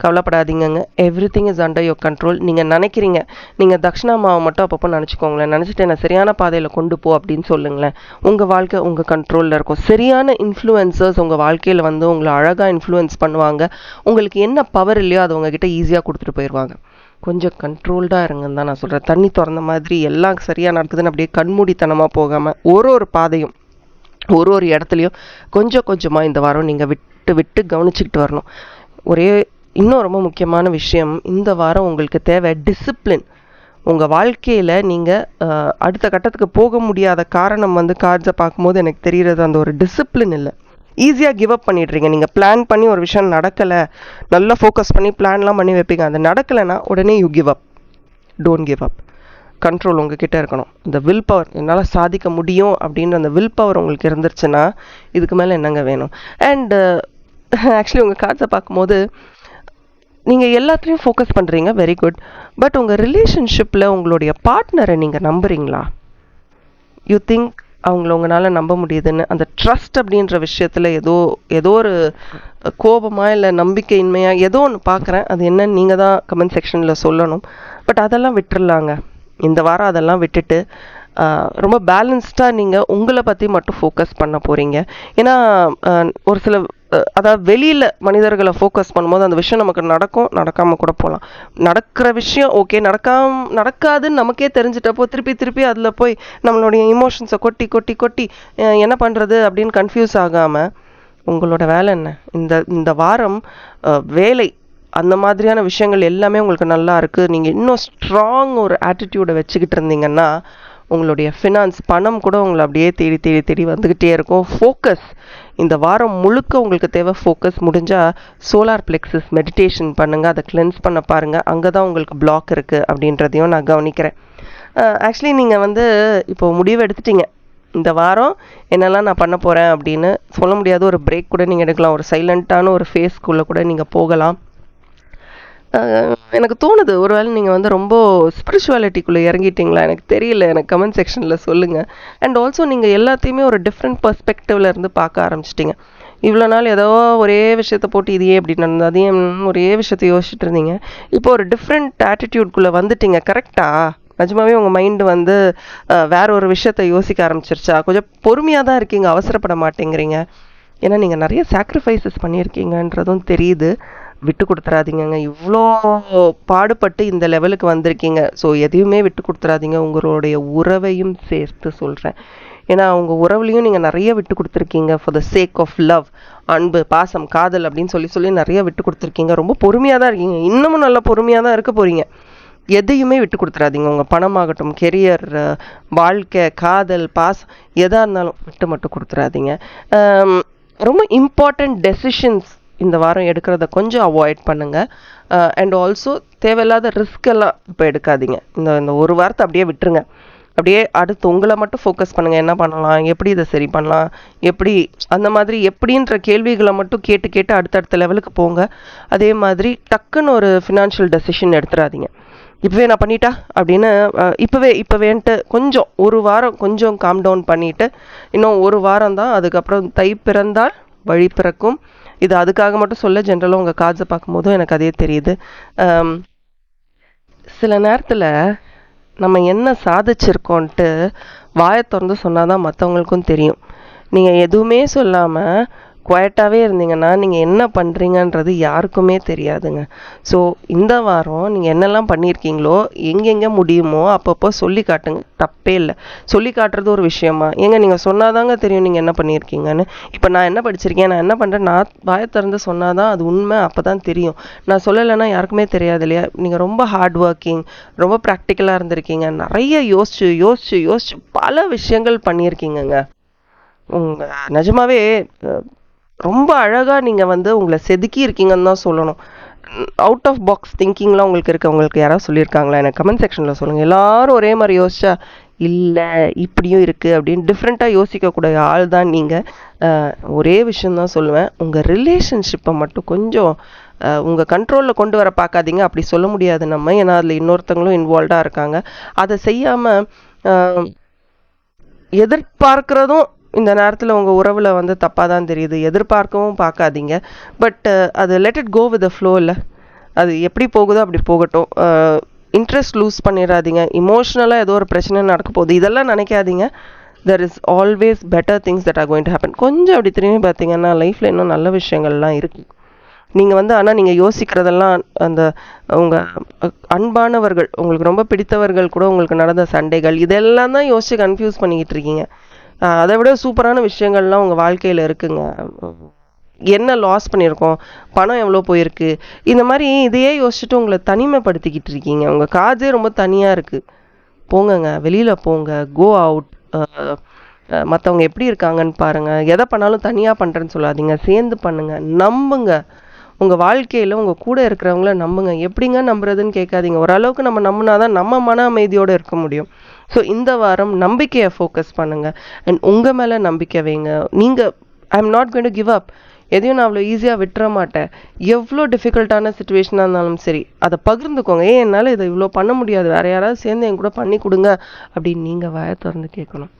S1: கவலைப்படாதீங்கங்க. Everything is under your control. நீங்கள் நினைக்கிறீங்க, நீங்கள் தக்ஷிணாமாவை மட்டும் அப்பப்போ நினச்சிக்கோங்களேன். நினச்சிட்டு என்ன சரியான பாதையில் கொண்டு போ அப்படின்னு சொல்லுங்களேன். உங்கள் வாழ்க்கை உங்கள் கண்ட்ரோலில் இருக்கும். சரியான இன்ஃப்ளூயன்சர்ஸ் உங்கள் வாழ்க்கையில் உங்களை அழகாக இன்ஃப்ளூயன்ஸ் பண்ணுவாங்க. உங்களுக்கு என்ன பவர் இல்லையோ அதை உங்ககிட்ட ஈஸியாக கொடுத்துட்டு போயிடுவாங்க. கொஞ்சம் கண்ட்ரோல்டாக இருங்கன்னு தான் நான் சொல்கிறேன். தண்ணி திறந்த மாதிரி எல்லாம் சரியாக நடக்குதுன்னு அப்படியே கண்மூடித்தனமாக போகாமல் ஒரு பாதையும் ஒரு இடத்துலையும் கொஞ்சம் கொஞ்சமாக இந்த வாரம் நீங்கள் விட்டு கவனிச்சுக்கிட்டு வரணும். இன்னும் ரொம்ப முக்கியமான விஷயம், இந்த வாரம் உங்களுக்கு தேவை டிசிப்ளின். உங்கள் வாழ்க்கையில் நீங்கள் அடுத்த கட்டத்துக்கு போக முடியாத காரணம் கார்ட்ஸை பார்க்கும்போது எனக்கு தெரிகிறது அந்த ஒரு டிசிப்ளின் இல்லை. ஈஸியாக கிவ் அப் பண்ணிடுறீங்க. நீங்கள் பிளான் பண்ணி ஒரு விஷயம் நடக்கலை, நல்லா ஃபோக்கஸ் பண்ணி பிளான்லாம் பண்ணி வைப்பீங்க. அது நடக்கலைன்னா உடனே you give up. Don't give up. Control உங்ககிட்ட இருக்கணும். இந்த வில் பவர், என்னால் சாதிக்க முடியும் அப்படின்ற அந்த வில் பவர் உங்களுக்கு இருந்துருச்சுன்னா இதுக்கு மேலே என்னங்க வேணும்? அண்டு ஆக்சுவலி உங்கள் கார்ட்ஸை பார்க்கும்போது நீங்கள் எல்லாத்துலேயும் ஃபோக்கஸ் பண்ணுறீங்க, வெரி குட். பட் உங்கள் ரிலேஷன்ஷிப்பில் உங்களுடைய பார்ட்னரை நீங்கள் நம்புறீங்களா? யூ திங்க் அவங்கள உங்களால் நம்ப முடியுதுன்னு? அந்த ட்ரஸ்ட் அப்படின்ற விஷயத்தில் ஏதோ ஒரு கோபமாக இல்லை நம்பிக்கையின்மையாக ஏதோ ஒன்று பார்க்குறேன். அது என்னன்னு நீங்கள் தான் கமெண்ட் செக்ஷனில் சொல்லணும். பட் அதெல்லாம் விட்டுறலாங்க. இந்த வாரம் அதெல்லாம் விட்டுட்டு ரொம்ப பேலன்ஸ்டாக நீங்கள் உங்களை பற்றி மட்டும் ஃபோக்கஸ் பண்ண போகிறீங்க. ஏன்னா ஒரு சில அதாவது வெளியில் மனிதர்களை ஃபோக்கஸ் பண்ணும்போது அந்த விஷயம் நமக்கு நடக்காமல் கூட போகலாம். நடக்கிற விஷயம் ஓகே, நடக்காதுன்னு நமக்கே தெரிஞ்சிட்டப்போ திருப்பி அதில் போய் நம்மளுடைய இமோஷன்ஸை கொட்டி என்ன பண்ணுறது அப்படின்னு கன்ஃபியூஸ் ஆகாமல் உங்களோட வேலை என்ன? இந்த இந்த வாரம் வேலை அந்த மாதிரியான விஷயங்கள் எல்லாமே உங்களுக்கு நல்லா இருக்குது, நீங்கள் இன்னும் ஸ்ட்ராங் ஒரு ஆட்டிடியூடை வச்சுக்கிட்டு இருந்தீங்கன்னா உங்களுடைய ஃபினான்ஸ் பணம் கூட உங்களை அப்படியே தேடி தேடி தேடி வந்துக்கிட்டே இருக்கும். ஃபோக்கஸ் இந்த வாரம் முழுக்க உங்களுக்கு தேவை ஃபோக்கஸ். முடிஞ்சால் சோலார் பிளெக்ஸஸ் மெடிடேஷன் பண்ணுங்கள், அதை கிளென்ஸ் பண்ண பாருங்கள். அங்கே தான் உங்களுக்கு பிளாக் இருக்குது அப்படின்றதையும் நான் கவனிக்கிறேன். ஆக்சுவலி நீங்கள் இப்போ முடிவு எடுத்துட்டீங்க, இந்த வாரம் என்னெல்லாம் நான் பண்ண போகிறேன் அப்படின்னு. சொல்ல முடியாத ஒரு பிரேக் கூட நீங்கள் எடுக்கலாம், ஒரு சைலண்ட்டான ஒரு ஃபேஸ்க்குள்ளே கூட நீங்கள் போகலாம். எனக்கு தோணுது, ஒருவேளை நீங்கள் ரொம்ப ஸ்பிரிச்சுவாலிட்டிக்குள்ளே இறங்கிட்டீங்களா எனக்கு தெரியல. எனக்கு கமெண்ட் செக்ஷனில் சொல்லுங்கள். அண்ட் ஆல்சோ நீங்கள் எல்லாத்தையுமே ஒரு டிஃப்ரெண்ட் பர்ஸ்பெக்டிவ்ல இருந்து பார்க்க ஆரம்பிச்சிட்டிங்க. இவ்வளோ நாள் ஏதோ ஒரே விஷயத்தை போட்டு இதையே எப்படி நடந்தது, அதையும் ஒரே விஷயத்தை யோசிச்சுட்டு இருந்தீங்க. இப்போ ஒரு டிஃப்ரெண்ட் ஆட்டிடியூட்குள்ளே வந்துட்டீங்க. கரெக்டாக நிஜமாவே உங்கள் மைண்டு வேற ஒரு விஷயத்தை யோசிக்க ஆரம்பிச்சிருச்சா? கொஞ்சம் பொறுமையாக தான் இருக்கீங்க, அவசரப்பட மாட்டேங்கிறீங்க. ஏன்னா நீங்கள் நிறைய சாக்ரிஃபைசஸ் பண்ணியிருக்கீங்கன்றதும் தெரியுது. விட்டு கொடுத்துறாதீங்க. இவ்வளோ பாடுபட்டு இந்த லெவலுக்கு வந்திருக்கீங்க. ஸோ எதையுமே விட்டு கொடுத்துறாதீங்க. உங்களுடைய உறவையும் சேர்த்து சொல்கிறேன். ஏன்னா உங்கள் உறவுலையும் நீங்கள் நிறைய விட்டு கொடுத்துருக்கீங்க. For the sake of love, அன்பு, பாசம், காதல் அப்படின்னு சொல்லி நிறைய விட்டு கொடுத்துருக்கீங்க. ரொம்ப பொறுமையாக தான் இருக்கீங்க, இன்னமும் நல்ல பொறுமையாக தான் இருக்க போகிறீங்க. எதையுமே விட்டு கொடுத்துறாதீங்க. உங்கள் பணமாகட்டும், கெரியர், வாழ்க்கை, காதல், பாசம், எதாக இருந்தாலும் விட்டு மட்டும் கொடுத்துறாதீங்க. ரொம்ப இம்பார்ட்டண்ட் டெசிஷன்ஸ் இந்த வாரம் எடுக்கிறத கொஞ்சம் அவாய்ட் பண்ணுங்கள். அண்ட் ஆல்சோ தேவையில்லாத ரிஸ்க் எல்லாம் இப்போ எடுக்காதீங்க. இந்த ஒரு வாரத்தை அப்படியே விட்டுருங்க. அப்படியே அடுத்து உங்களை மட்டும் ஃபோக்கஸ் பண்ணுங்கள். என்ன பண்ணலாம், எப்படி இதை சரி பண்ணலாம், எப்படி அந்த மாதிரி எப்படின்ற கேள்விகளை மட்டும் கேட்டு கேட்டு அடுத்தடுத்த லெவலுக்கு போங்க. அதே மாதிரி டக்குன்னு ஒரு ஃபினான்ஷியல் டெசிஷன் எடுத்துடாதீங்க. இப்போவே நான் பண்ணிட்டா அப்படின்னு இப்போவேன்ட்டு கொஞ்சம் ஒரு வாரம் கொஞ்சம் காம் டவுன் பண்ணிவிட்டு, இன்னும் ஒரு வாரம் தான், அதுக்கப்புறம் தை பிறந்தால் வழி பிறக்கும். இது அதுக்காக மட்டும் சொல்ல, ஜென்ரலாக உங்கள் கார்ட்ஸை பார்க்கும்போதும் எனக்கு அதே தெரியுது. சில நேரத்தில் நம்ம என்ன சாதிச்சிருக்கோன்ட்டு வாயை திறந்து சொன்னால் தான் மற்றவங்களுக்கும் தெரியும். நீங்கள் எதுவுமே சொல்லாமல் குவைட்டாகவே இருந்தீங்கன்னா நீங்கள் என்ன பண்ணுறீங்கன்றது யாருக்குமே தெரியாதுங்க. ஸோ இந்த வாரம் நீங்கள் என்னெல்லாம் பண்ணியிருக்கீங்களோ எங்கெங்கே முடியுமோ அப்பப்போ சொல்லி காட்டுங்க, தப்பே இல்லை. சொல்லி காட்டுறது ஒரு விஷயமா? நீங்கள் சொன்னாதாங்க தெரியும் நீங்கள் என்ன பண்ணியிருக்கீங்கன்னு. இப்போ நான் என்ன படிச்சிருக்கேன், நான் என்ன பண்ணுறேன், நான் வாயை திறந்து சொன்னாதான் அது உண்மை, அப்போ தான் தெரியும். நான் சொல்லலைன்னா யாருக்குமே தெரியாது இல்லையா? நீங்கள் ரொம்ப ஹார்ட் ஒர்க்கிங், ரொம்ப ப்ராக்டிக்கலாக இருந்திருக்கீங்க, நிறைய யோசிச்சு யோசிச்சு யோசிச்சு பல விஷயங்கள் பண்ணியிருக்கீங்கங்க. நிஜமாவே ரொம்ப அழகாக நீங்கள் உங்களை செதுக்கி இருக்கீங்கன்னு தான் சொல்லணும். அவுட் ஆஃப் பாக்ஸ் திங்கிங்லாம் உங்களுக்கு இருக்கு. உங்களுக்கு யாராவது சொல்லியிருக்காங்களா? எனக்கு கமெண்ட் செக்ஷனில் சொல்லுங்கள். எல்லாரும் ஒரே மாதிரி யோசிச்சா இல்லை இப்படியும் இருக்குது அப்படின்னு டிஃப்ரெண்ட்டாக யோசிக்கக்கூடிய ஆள் தான் நீங்கள். ஒரே விஷயந்தான் சொல்லுவேன், உங்கள் ரிலேஷன்ஷிப்பை மட்டும் கொஞ்சம் உங்கள் கண்ட்ரோலில் கொண்டு வர பார்க்காதீங்க. அப்படி சொல்ல முடியாது நம்ம, ஏன்னா அதில் இன்னொருத்தங்களும் இன்வால்வ்டாக இருக்காங்க. அதை செய்யாமல் எதிர்பார்க்கிறதும் இந்த நேரத்தில் உங்கள் உறவில் தப்பாக தான் தெரியுது. எதிர்பார்க்கவும் பார்க்காதீங்க. பட் அது let it go with the flow. இல்லை, அது எப்படி போகுதோ அப்படி போகட்டும். இன்ட்ரெஸ்ட் லூஸ் பண்ணிடாதீங்க. இமோஷ்னலாக ஏதோ ஒரு பிரச்சனை நடக்க போகுது இதெல்லாம் நினைக்காதீங்க. There is always better things that are going to happen. கொஞ்சம் அப்படி திரும்பி பார்த்தீங்கன்னா லைஃப்பில் இன்னும் நல்ல விஷயங்கள்லாம் இருக்குது. நீங்கள் ஆனால் நீங்கள் யோசிக்கிறதெல்லாம் அந்த உங்கள் அன்பானவர்கள், உங்களுக்கு ரொம்ப பிடித்தவர்கள் கூட உங்களுக்கு நடந்த சண்டைகள், இதெல்லாம் தான் யோசித்து கன்ஃபியூஸ் பண்ணிக்கிட்டு இருக்கீங்க. அதை விட சூப்பரான விஷயங்கள்லாம் உங்கள் வாழ்க்கையில் இருக்குங்க. என்ன லாஸ் பண்ணியிருக்கோம், பணம் எவ்வளோ போயிருக்கு, இந்த மாதிரி இதையே யோசிச்சுட்டு உங்களை தனிமைப்படுத்திக்கிட்டு இருக்கீங்க. உங்கள் காஜே ரொம்ப தனியாக இருக்குது. போங்கங்க, வெளியில் போங்க, கோ அவுட். மற்றவங்க எப்படி இருக்காங்கன்னு பாருங்கள். எதை பண்ணாலும் தனியாக பண்ணுறேன்னு சொல்லாதீங்க, சேர்ந்து பண்ணுங்கள், நம்புங்க. உங்கள் வாழ்க்கையில் உங்கள் கூட இருக்கிறவங்கள நம்புங்க. எப்படிங்க நம்புறதுன்னு கேட்காதீங்க. ஓரளவுக்கு நம்ம நம்பினாதான் நம்ம மன அமைதியோடு இருக்க முடியும். ஸோ இந்த வாரம் நம்பிக்கையை ஃபோக்கஸ் பண்ணுங்கள். அண்ட் உங்கள் மேலே நம்பிக்கை வைங்க. நீங்கள் I am not going to give up. எதையும் நான் அவ்வளோ ஈஸியாக விட்டுற மாட்டேன். எவ்வளோ டிஃபிகல்ட்டான சுச்சுவேஷனாக இருந்தாலும் சரி அதை பகிர்ந்துக்கோங்க. என்னால் இதை இவ்வளோ பண்ண முடியாது, வேறு யாராவது சேர்ந்து என் கூட பண்ணி கொடுங்க அப்படின்னு நீங்கள் வாயை திறந்து கேட்கணும்.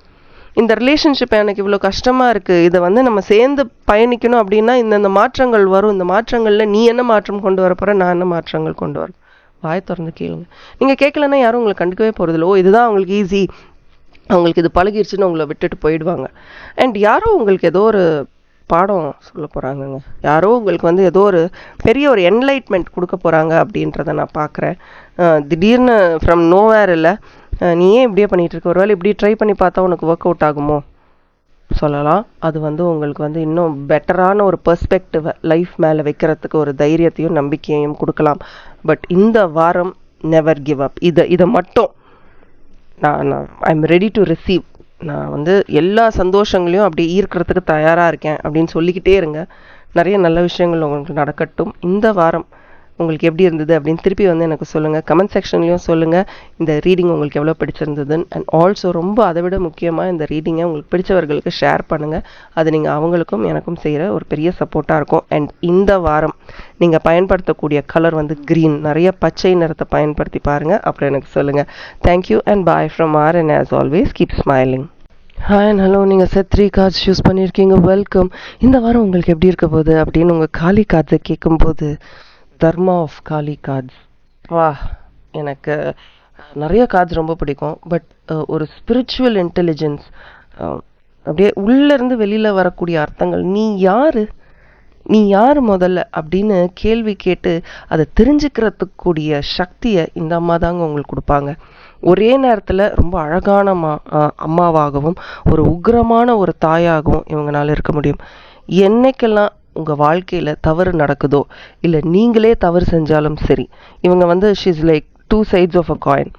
S1: இந்த ரிலேஷன்ஷிப் எனக்கு இவ்வளோ கஷ்டமாக இருக்குது, இதை நம்ம சேர்ந்து பயணிக்கணும் அப்படின்னா இந்த மாற்றங்கள் வரும். இந்த மாற்றங்களில் நீ என்ன மாற்றம் கொண்டு வர போகிற, நான் என்ன மாற்றங்கள் கொண்டு வரேன், வாயை திறந்து கேளுங்க. நீங்கள் கேட்கலன்னா யாரும் உங்களை கண்டுக்கவே போகிறதில்ல. ஓ இதுதான் அவங்களுக்கு ஈஸி, அவங்களுக்கு இது பழகிடுச்சுன்னு உங்களை விட்டுட்டு போயிடுவாங்க. அண்ட் யாரோ உங்களுக்கு ஏதோ ஒரு பாடம் சொல்ல போகிறாங்கங்க. யாரோ உங்களுக்கு ஏதோ ஒரு பெரிய ஒரு என்லைட்மெண்ட் கொடுக்க போகிறாங்க அப்படின்றத நான் பார்க்குறேன். திடீர்னு ஃப்ரம் நோவேர் இல்லை, நீ ஏன் இப்படியே பண்ணிகிட்டு இருக்க, ஒருவேளை இப்படி ட்ரை பண்ணி பார்த்தா உனக்கு ஒர்க் அவுட் ஆகுமோ, சொல்லலாம். அது வந்து உங்களுக்கு வந்து இன்னும் பெட்டரான ஒரு பெர்ஸ்பெக்டிவ் லைஃப் மேலே வைக்கிறதுக்கு ஒரு தைரியத்தையும் நம்பிக்கையையும் கொடுக்கலாம். பட் இந்த வாரம் நெவர் கிவ் அப். இதை மட்டும் நான் I am ready to receive. நான் வந்து எல்லா சந்தோஷங்களையும் அப்படி ஈர்க்கிறதுக்கு தயாராக இருக்கேன் அப்படின்னு சொல்லிக்கிட்டே இருங்க. நிறைய நல்ல விஷயங்கள் உங்களுக்கு நடக்கட்டும். இந்த வாரம் உங்களுக்கு எப்படி இருந்தது அப்படின்னு திருப்பி வந்து எனக்கு சொல்லுங்கள். கமெண்ட் செக்ஷன்லையும் சொல்லுங்கள் இந்த ரீடிங் உங்களுக்கு எவ்வளோ பிடிச்சிருந்ததுன்னு. அண்ட் ஆல்சோ ரொம்ப அதை விட முக்கியமாக இந்த ரீடிங்கை உங்களுக்கு பிடிச்சவர்களுக்கு ஷேர் பண்ணுங்கள். அது நீங்கள் அவங்களுக்கும் எனக்கும் செய்கிற ஒரு பெரிய சப்போர்ட்டாக இருக்கும். அண்ட் இந்த வாரம் நீங்கள் பயன்படுத்தக்கூடிய கலர் வந்து க்ரீன். நிறைய பச்சை நிறத்தை பயன்படுத்தி பாருங்கள். அப்புறம் எனக்கு சொல்லுங்கள். Thank you and bye from R and as always keep smiling. Hi and hello. நீங்கள் செட் 3 கார்ட்ஸ் சூஸ் பண்ணியிருக்கீங்க. வெல்கம். இந்த வாரம் உங்களுக்கு எப்படி இருக்க போகுது அப்படின்னு உங்கள் காலி கார்ட்ஸை கேட்கும்போது தர்மா ஆஃப் காலி கார்ட்ஸ். வா, எனக்கு நிறைய கார்ட்ஸ் ரொம்ப பிடிக்கும். பட் ஒரு ஸ்பிரிச்சுவல் இன்டெலிஜென்ஸ், அப்படியே உள்ளேருந்து வெளியில் வரக்கூடிய அர்த்தங்கள். நீ யார் முதல்ல அப்படின்னு கேள்வி கேட்டு அதை தெரிஞ்சுக்கிறதுக்கூடிய சக்தியை இந்த அம்மா தாங்க உங்களுக்கு கொடுப்பாங்க. ஒரே நேரத்தில் ரொம்ப அழகான அம்மாவாகவும் ஒரு உக்ரமான ஒரு தாயாகவும் இவங்களால இருக்க முடியும். என்னைக்கெல்லாம் உங்கள் வாழ்க்கையில் தவறு நடக்குதோ இல்லை நீங்களே தவறு செஞ்சாலும் சரி, இவங்க வந்து she's like 2 sides of a coin.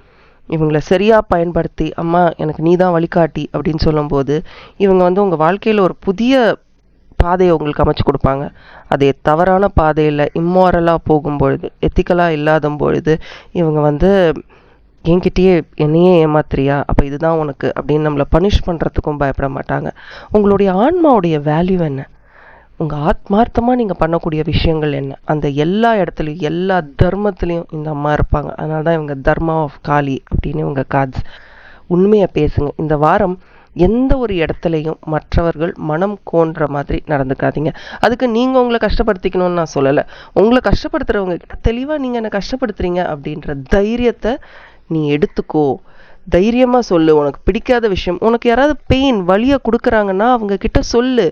S1: இவங்கள சரியாக பயன்படுத்தி அம்மா எனக்கு நீ தான் வழிகாட்டி அப்படின்னு சொல்லும்போது இவங்க வந்து உங்கள் வாழ்க்கையில் ஒரு புதிய பாதையை உங்களுக்கு அமைச்சு கொடுப்பாங்க. அதே தவறான பாதையில் இம்மாரலாக போகும்பொழுது, எத்திக்கலாக இல்லாத பொழுது இவங்க வந்து என்கிட்டயே என்னையே ஏமாத்துறியா, அப்போ இதுதான் உனக்கு அப்படின்னு நம்மளை பனிஷ் பண்ணுறதுக்கும் பயப்பட மாட்டாங்க. உங்களுடைய ஆன்மாவுடைய வேல்யூ என்ன, உங்கள் ஆத்மார்த்தமாக நீங்கள் பண்ணக்கூடிய விஷயங்கள் என்ன, அந்த எல்லா இடத்துலையும் எல்லா தர்மத்துலேயும் இந்த அம்மா இருப்பாங்க. அதனால தான் இவங்க தர்மா ஆஃப் காளி அப்படின்னு இவங்க கார்ட்ஸ். உண்மையை பேசுங்க. இந்த வாரம் எந்த ஒரு இடத்துலையும் மற்றவர்கள் மனம் கோன்ற மாதிரி நடந்துக்காதீங்க. அதுக்கு நீங்கள் உங்களை கஷ்டப்படுத்திக்கணும்னு நான் சொல்லலை. உங்களை கஷ்டப்படுத்துகிறவங்க கிட்ட தெளிவாக நீங்கள் என்னை கஷ்டப்படுத்துறீங்க அப்படின்ற தைரியத்தை நீ எடுத்துக்கோ. தைரியமாக சொல்லு. உனக்கு பிடிக்காத விஷயம், உனக்கு யாராவது பெயின் வலியை கொடுக்குறாங்கன்னா அவங்க கிட்ட சொல்லு.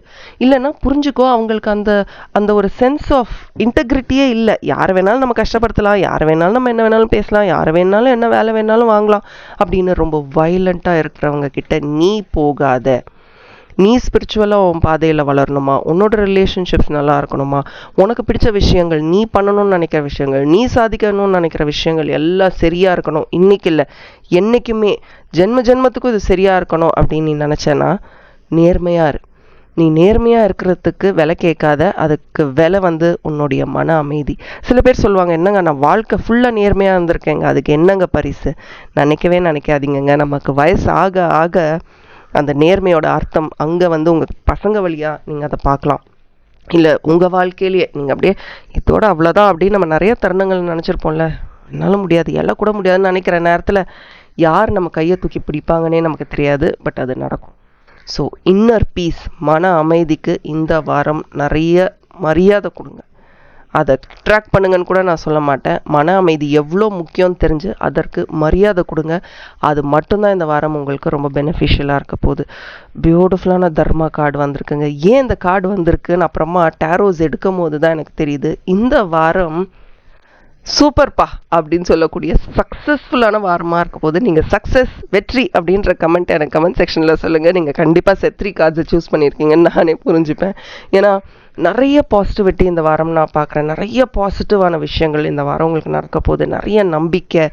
S1: இல்லைன்னா புரிஞ்சுக்கோ, அவங்களுக்கு அந்த அந்த ஒரு சென்ஸ் ஆஃப் இன்டெகிரிட்டியே இல்லை. யாரை வேணாலும் நம்ம கஷ்டப்படுத்தலாம், யாரை வேணாலும் நம்ம என்ன வேணாலும் பேசலாம், யாரை வேணாலும் என்ன வேலை வேணாலும் வாங்கலாம் அப்படின்னு ரொம்ப வயலண்ட்டாக இருக்கிறவங்க கிட்ட நீ போகாத. நீ ஸ்பிரிச்சுவலாக உன் பாதையில் வளரணுமா, உன்னோட ரிலேஷன்ஷிப்ஸ் நல்லா இருக்கணுமா, உனக்கு பிடிச்ச விஷயங்கள், நீ பண்ணணும்னு நினைக்கிற விஷயங்கள், நீ சாதிக்கணும்னு நினைக்கிற விஷயங்கள் எல்லாம் சரியாக இருக்கணும். இன்னைக்கு இல்லை, என்றைக்குமே ஜென்மத்துக்கும் இது சரியாக இருக்கணும் அப்படின்னு நீ நினச்சேன்னா நேர்மையாக இரு. நீ நேர்மையாக இருக்கிறதுக்கு விலை கேட்காத. அதுக்கு விலை வந்து உன்னுடைய மன அமைதி. சில பேர் சொல்லுவாங்க, என்னங்க நான் வாழ்க்கை ஃபுல்லாக நேர்மையாக இருந்திருக்கேங்க, அதுக்கு என்னங்க பரிசு. நினைக்காதீங்கங்க. நமக்கு வயசு ஆக ஆக அந்த நேர்மையோட அர்த்தம் அங்கே வந்து உங்கள் பசங்க வழியாக நீங்கள் அதை பார்க்கலாம். இல்லை உங்கள் வாழ்க்கையிலேயே நீங்கள் அப்படியே இதோட அவ்வளோதான் அப்படின்னு நம்ம நிறைய தருணங்கள் நினச்சிருப்போம்ல, என்னால் முடியாது, எல்லாம் கூட முடியாதுன்னு நினைக்கிற நேரத்தில் யார் நம்ம கையை தூக்கி பிடிப்பாங்கன்னே நமக்கு தெரியாது. பட் அது நடக்கும். ஸோ இன்னர் பீஸ், மன அமைதிக்கு இந்த வாரம் நிறைய மரியாதை கொடுங்க. அதை ட்ராக் பண்ணுங்கன்னு கூட நான் சொல்ல மாட்டேன். மன அமைதி எவ்வளோ முக்கியம்னு தெரிஞ்சு அதற்கு மரியாதை கொடுங்க. அது மட்டும்தான் இந்த வாரம் உங்களுக்கு ரொம்ப பெனிஃபிஷியலாக இருக்க போகுது. பியூட்டிஃபுல்லான தர்மா கார்டு வந்திருக்குங்க. ஏன் இந்த கார்டு வந்திருக்குன்னு அப்புறமா டேரோஸ் எடுக்கும் போது தான் எனக்கு தெரியுது. இந்த வாரம் சூப்பர்ப்பா அப்படின்னு சொல்லக்கூடிய சக்ஸஸ்ஃபுல்லான வாரமாக இருக்க போது. நீங்கள் சக்ஸஸ், வெற்றி அப்படின்ற கமெண்ட் எனக்கு கமெண்ட் செக்ஷனில் சொல்லுங்கள். நீங்கள் கண்டிப்பாக செட் 3 கார்ட்ஸை சூஸ் பண்ணியிருக்கீங்கன்னு நானே புரிஞ்சுப்பேன். ஏன்னா நிறைய பாசிட்டிவிட்டி இந்த வாரம் நான் பார்க்குறேன். நிறைய பாசிட்டிவான விஷயங்கள் இந்த வாரம் உங்களுக்கு நடக்க போகுது. நிறைய நம்பிக்கை,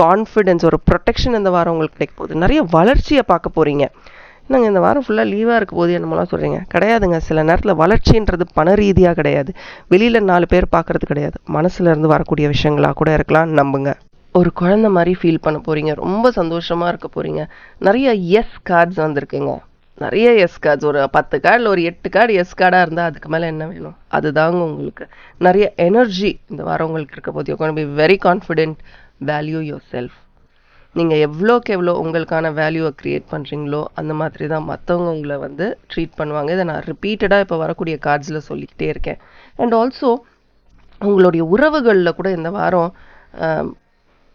S1: கான்ஃபிடென்ஸ், ஒரு ப்ரொடெக்ஷன் இந்த வாரம் உங்களுக்கு கிடைக்க போகுது. நிறைய வளர்ச்சியை பார்க்க போகிறீங்க. நாங்கள் இந்த வாரம் ஃபுல்லாக லீவாக இருக்க போது என்னமெல்லாம் சொல்கிறீங்க, கிடையாதுங்க. சில நேரத்தில் வளர்ச்சின்றது பண ரீதியாக கிடையாது, வெளியில் 4 பேர் பார்க்குறது கிடையாது, மனசுலேருந்து வரக்கூடிய விஷயங்களாக கூட இருக்கலாம். நம்புங்க. ஒரு குழந்தை மாதிரி ஃபீல் பண்ண போகிறீங்க. ரொம்ப சந்தோஷமாக இருக்க போகிறீங்க. நிறைய எஸ் கார்ட்ஸ் வந்திருக்குங்க. நிறைய எஸ் கார்ட்ஸ். ஒரு 10 கார்டில் ஒரு 8 கார்டு எஸ் கார்டாக இருந்தால் அதுக்கு மேலே என்ன வேணும்? அதுதாங்க உங்களுக்கு. நிறைய எனர்ஜி இந்த வாரம் உங்களுக்கு இருக்க போது. You can be very confident. Value your self. நீங்கள் எவ்வளோக்கு எவ்வளோ உங்களுக்கான வேல்யூவை க்ரியேட் பண்ணுறீங்களோ அந்த மாதிரி தான் மற்றவங்க உங்களை வந்து ட்ரீட் பண்ணுவாங்க. இதை நான் ரிப்பீட்டடாக இப்போ வரக்கூடிய கார்ட்ஸில் சொல்லிக்கிட்டே இருக்கேன். அண்ட் ஆல்சோ உங்களுடைய உறவுகளில் கூட இந்த வாரம்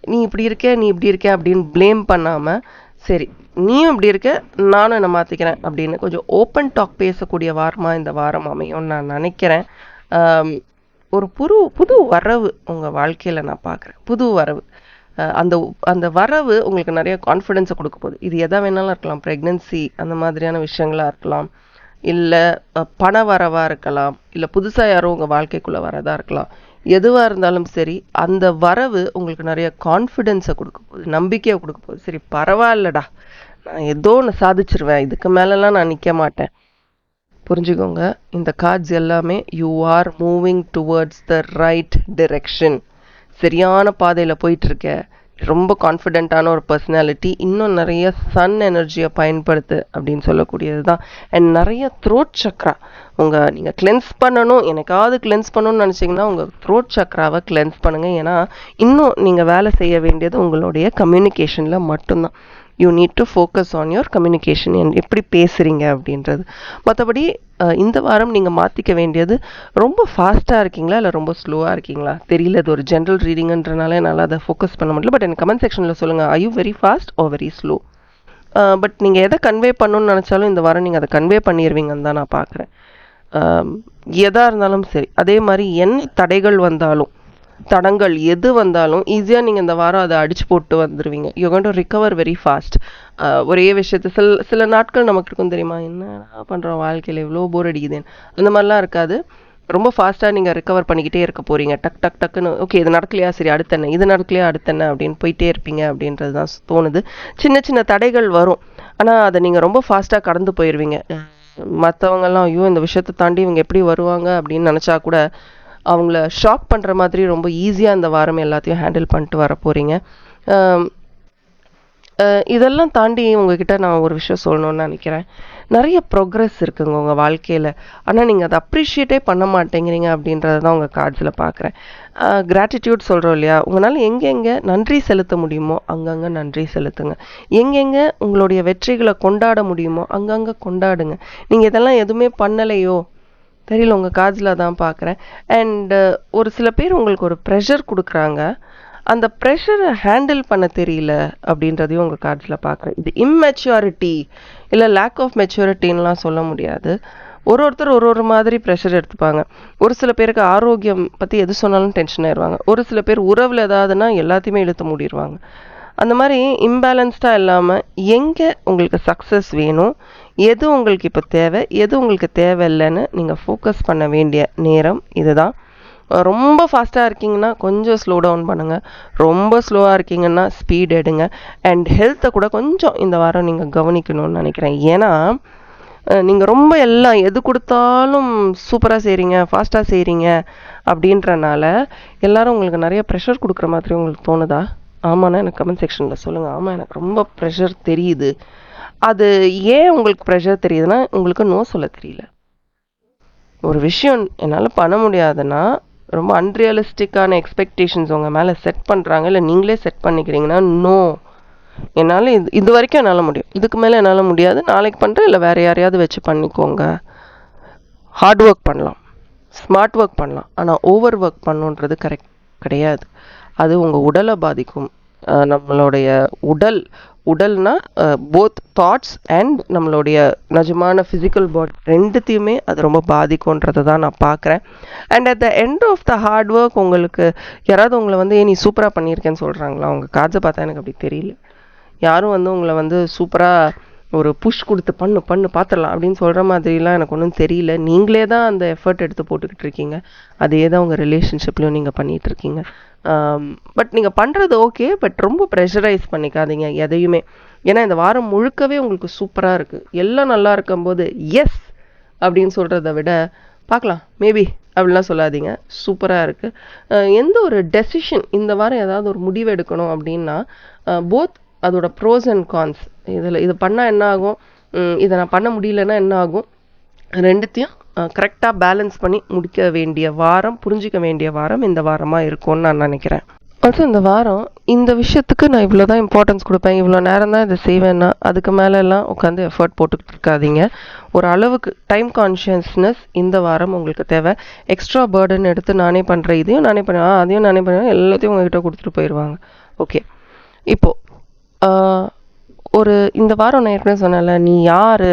S1: நீ இப்படி இருக்க அப்படின்னு ப்ளேம் பண்ணாமல், சரி நீயும் இப்படி இருக்க, நானும் என்னை மாற்றிக்கிறேன் அப்படின்னு கொஞ்சம் ஓப்பன் டாக் பேசக்கூடிய வாரமாக இந்த வாரம் அமையும்னு நான் நினைக்கிறேன். ஒரு புது வரவு உங்கள் வாழ்க்கையில் நான் பார்க்குறேன். புது வரவு. அந்த அந்த வரவு உங்களுக்கு நிறைய கான்ஃபிடென்ஸை கொடுக்க போகுது. இது எதா வேணாலும் இருக்கலாம், ப்ரெக்னென்சி அந்த மாதிரியான விஷயங்களாக இருக்கலாம், இல்லை பண வரவாக இருக்கலாம், இல்லை புதுசாக யாரும் உங்கள் வாழ்க்கைக்குள்ளே வரதா இருக்கலாம். எதுவாக இருந்தாலும் சரி, அந்த வரவு உங்களுக்கு நிறைய கான்ஃபிடென்ஸை கொடுக்க போகுது, நம்பிக்கையை கொடுக்க போகுது. சரி பரவாயில்லடா, நான் ஏதோ ஒன்று சாதிச்சிருவேன், இதுக்கு மேலெலாம் நான் நிற்க மாட்டேன். புரிஞ்சுக்கோங்க, இந்த கார்ட்ஸ் எல்லாமே you are moving towards the right direction. சரியான பாதையில் போயிட்டுருக்க, ரொம்ப கான்ஃபிடென்ட்டான ஒரு பர்சனாலிட்டி. இன்னும் நிறைய சன் எனர்ஜியை பயன்படுத்து அப்படின்னு சொல்லக்கூடியது தான். அண்ட் நிறைய த்ரோட் சக்ரா நீங்கள் கிளென்ஸ் பண்ணணும், எனக்காவது கிளென்ஸ் பண்ணணும்னு நினச்சிங்கன்னா உங்கள் த்ரோட் சக்ராவை கிளென்ஸ் பண்ணுங்கள். ஏன்னா இன்னும் நீங்கள் வேலை செய்ய வேண்டியது உங்களுடைய கம்யூனிகேஷனில் மட்டும்தான். You need to focus on your communication, எப்படி பேசுகிறீங்க அப்படின்றது. மற்றபடி இந்த வாரம் நீங்கள் மாற்றிக்க வேண்டியது, ரொம்ப ஃபாஸ்ட்டாக இருக்கீங்களா இல்லை ரொம்ப ஸ்லோவாக இருக்கீங்களா தெரியல. இது ஒரு ஜென்ரல் ரீடிங்ன்றனால என்னால் அதை ஃபோக்கஸ் பண்ண முடியல. பட் எனக்கு கமெண்ட் செக்ஷனில் சொல்லுங்கள், I you very fast are very slow. But நீங்கள் எதை கன்வே பண்ணணும்னு நினச்சாலும் இந்த வாரம் நீங்கள் அதை கன்வே பண்ணிடுவீங்கன்னு தான் நான் பார்க்குறேன். எதாக இருந்தாலும் சரி, அதே மாதிரி என்ன தடைகள் வந்தாலும், தடங்கள் எது வந்தாலும் ஈஸியாக நீங்கள் இந்த வாரம் அதை அடிச்சு போட்டு வந்துடுவீங்க. You going to recover very fast. ஒரே விஷயத்து சில நாட்கள் நமக்கு இருக்கும் தெரியுமா, என்ன பண்ணுறோம் வாழ்க்கையில் இவ்வளோ போர் அடிக்குதுன்னு, அந்த மாதிரிலாம் இருக்காது. ரொம்ப ஃபாஸ்ட்டாக நீங்கள் ரிகவர் பண்ணிக்கிட்டே இருக்க போகிறீங்க. டக்குன்னு ஓகே இது நடக்கலையா, சரி அடுத்தென்ன, இது நடக்கலையா அடுத்தென்ன அப்படின்னு போயிட்டே இருப்பீங்க அப்படின்றது தான் தோணுது. சின்ன சின்ன தடைகள் வரும், ஆனால் அதை நீங்கள் ரொம்ப ஃபாஸ்ட்டாக கடந்து போயிடுவீங்க. மற்றவங்கெல்லாம் ஐயோ இந்த விஷயத்தை தாண்டி இவங்க எப்படி வருவாங்க அப்படின்னு நினச்சா கூட அவங்கள ஷாக் பண்ணுற மாதிரி ரொம்ப ஈஸியாக இந்த வாரம் எல்லாத்தையும் ஹேண்டில் பண்ணிட்டு வர போகிறீங்க. இதெல்லாம் தாண்டி உங்ககிட்ட நான் ஒரு விஷயம் சொல்லணும்னு நினைக்கிறேன். நிறைய ப்ரோக்ரஸ் இருக்குங்க உங்கள் வாழ்க்கையில், ஆனால் நீங்கள் அதை அப்ரிஷியேட்டே பண்ண மாட்டேங்கிறீங்க அப்படின்றத தான் உங்கள் கார்ட்ஸில் பார்க்குறேன். கிராட்டிடியூட் சொல்கிறோம் இல்லையா, உங்களால் எங்கெங்கே நன்றி செலுத்த முடியுமோ அங்கங்கே நன்றி செலுத்துங்க. எங்கெங்கே உங்களுடைய வெற்றிகளை கொண்டாட முடியுமோ அங்கங்கே கொண்டாடுங்க. நீங்கள் இதெல்லாம் எதுவுமே பண்ணலையோ தெரியல, உங்கள் கார்ட்ஸில் தான் பார்க்குறேன். அண்டு ஒரு சில பேர் உங்களுக்கு ஒரு ப்ரெஷர் கொடுக்குறாங்க, அந்த ப்ரெஷரை ஹேண்டில் பண்ண தெரியல அப்படின்றதையும் உங்கள் கார்ட்ஸில் பார்க்குறேன். இது இம்மெச்சூரிட்டி இல்லை லேக் ஆஃப் மெச்சூரிட்டின்லாம் சொல்ல முடியாது. ஒருத்தர் ஒரு மாதிரி ப்ரெஷர் எடுத்துப்பாங்க. ஒரு சில பேருக்கு ஆரோக்கியம் பற்றி எது சொன்னாலும் டென்ஷன் ஆயிடுவாங்க. ஒரு சில பேர் உறவில் ஏதாவதுன்னா எல்லாத்தையுமே இழுத்து மூடிடுவாங்க. அந்த மாதிரி இம்பேலன்ஸ்டாக இல்லாமல் எங்கே உங்களுக்கு சக்ஸஸ் வேணும், எது உங்களுக்கு இப்போ தேவை, எது உங்களுக்கு தேவையில்லைன்னு நீங்கள் ஃபோக்கஸ் பண்ண வேண்டிய நேரம் இதுதான். ரொம்ப ஃபாஸ்ட்டாக இருக்கீங்கன்னா கொஞ்சம் ஸ்லோ டவுன் பண்ணுங்கள், ரொம்ப ஸ்லோவாக இருக்கீங்கன்னா ஸ்பீட் எடுங்க. அண்ட் ஹெல்த்தை கூட கொஞ்சம் இந்த வாரம் நீங்கள் கவனிக்கணும்னு நினைக்கிறேன். ஏன்னா நீங்கள் ரொம்ப எல்லாம் எது கொடுத்தாலும் சூப்பராக செய்கிறீங்க, ஃபாஸ்ட்டாக செய்கிறீங்க அப்படின்றனால எல்லாரும் உங்களுக்கு நிறைய ப்ரெஷர் கொடுக்குற மாதிரி உங்களுக்கு தோணுதா? ஆமாண்ணா எனக்கு கமெண்ட் செக்ஷனில் சொல்லுங்கள். ஆமாம் எனக்கு ரொம்ப ப்ரெஷர் தெரியுது. அது ஏன் உங்களுக்கு ப்ரெஷர் தெரியுதுன்னா உங்களுக்கு நோ சொல்ல தெரியல. ஒரு விஷயம் என்னால் பண்ண முடியாதுன்னா ரொம்ப அன்ரியலிஸ்டிக்கான எக்ஸ்பெக்டேஷன்ஸ் உங்கள் மேலே செட் பண்ணுறாங்க, இல்லை நீங்களே செட் பண்ணிக்கிறீங்கன்னா நோ, என்னால் இது வரைக்கும் என்னால் முடியும், இதுக்கு மேலே என்னால் முடியாது, நாளைக்கு பண்ணுறேன், இல்லை வேறு யாரையாவது வச்சு பண்ணிக்கோங்க. ஹார்ட் ஒர்க் பண்ணலாம், ஸ்மார்ட் ஒர்க் பண்ணலாம், ஆனால் ஓவர் ஒர்க் பண்ணுன்றது கிடையாது. அது உங்கள் உடலை பாதிக்கும். நம்மளுடைய உடல்னா போத் தாட்ஸ் அண்ட் நம்மளுடைய நிஜமான ஃபிசிக்கல் பாடி ரெண்டுத்தையுமே அது ரொம்ப பாதிக்கும்ன்றதை தான் நான் பார்க்குறேன். And at the end of the hard work உங்களுக்கு யாராவது உங்களை நீ சூப்பராக பண்ணியிருக்கேன்னு சொல்கிறாங்களா? உங்கள் கார்ட்ஸை பார்த்தா எனக்கு அப்படி தெரியல. யாரும் உங்களை சூப்பராக ஒரு புஷ் கொடுத்து பண்ணு பார்த்துடலாம் அப்படின்னு சொல்கிற மாதிரிலாம் எனக்கு ஒன்றும் தெரியல. நீங்களே தான் அந்த எஃபர்ட் எடுத்து போட்டுக்கிட்டு இருக்கீங்க. அதே தான் உங்கள் ரிலேஷன்ஷிப்லையும் நீங்கள் பண்ணிகிட்ருக்கீங்க. பட் நீங்கள் பண்ணுறது ஓகே, பட் ரொம்ப ப்ரெஷரைஸ் பண்ணிக்காதீங்க எதையுமே. ஏன்னா இந்த வாரம் முழுக்கவே உங்களுக்கு சூப்பராக இருக்குது. எல்லாம் நல்லா இருக்கும்போது எஸ் அப்படின்னு சொல்கிறத விட பார்க்கலாம் மேபி அப்படிலாம் சொல்லாதீங்க, சூப்பராக இருக்குது. எந்த ஒரு டெசிஷன் இந்த வாரம் ஏதாவது ஒரு முடிவு எடுக்கணும் அப்படின்னா போத் அதோட ப்ரோஸ் அண்ட் கான்ஸ், இது பண்ணால் என்ன ஆகும், இதை நான் பண்ண முடியலன்னா என்ன ஆகும், ரெண்டுத்தையும் கரெக்டாக பேலன்ஸ் பண்ணி முடிக்க வேண்டிய வாரம், புரிஞ்சிக்க வேண்டிய வாரம் இந்த வாரமாக இருக்கும்னு நான் நினைக்கிறேன். ஆல்சோ இந்த வாரம் இந்த விஷயத்துக்கு நான் இவ்வளோ தான் இம்பார்ட்டன்ஸ் கொடுப்பேன், இவ்வளோ நேரம் தான் இதை செய்வேன்னா அதுக்கு மேலெல்லாம் உட்காந்து எஃபர்ட் போட்டுக்கிட்டு இருக்காதீங்க. ஒரு அளவுக்கு டைம் கான்ஷியஸ்னஸ் இந்த வாரம் உங்களுக்கு தேவை. எக்ஸ்ட்ரா பேர்டன் எடுத்து நானே பண்ணுறேன், இதையும் நானே பண்ணுவேன், அதையும் நானே பண்ணுவேன், எல்லாத்தையும் உங்ககிட்ட கொடுத்துட்டு போயிடுவாங்க. ஓகே, இப்போது இந்த வாரம் நான் ஏற்கனவே சொன்னேன்ல, நீ யார்,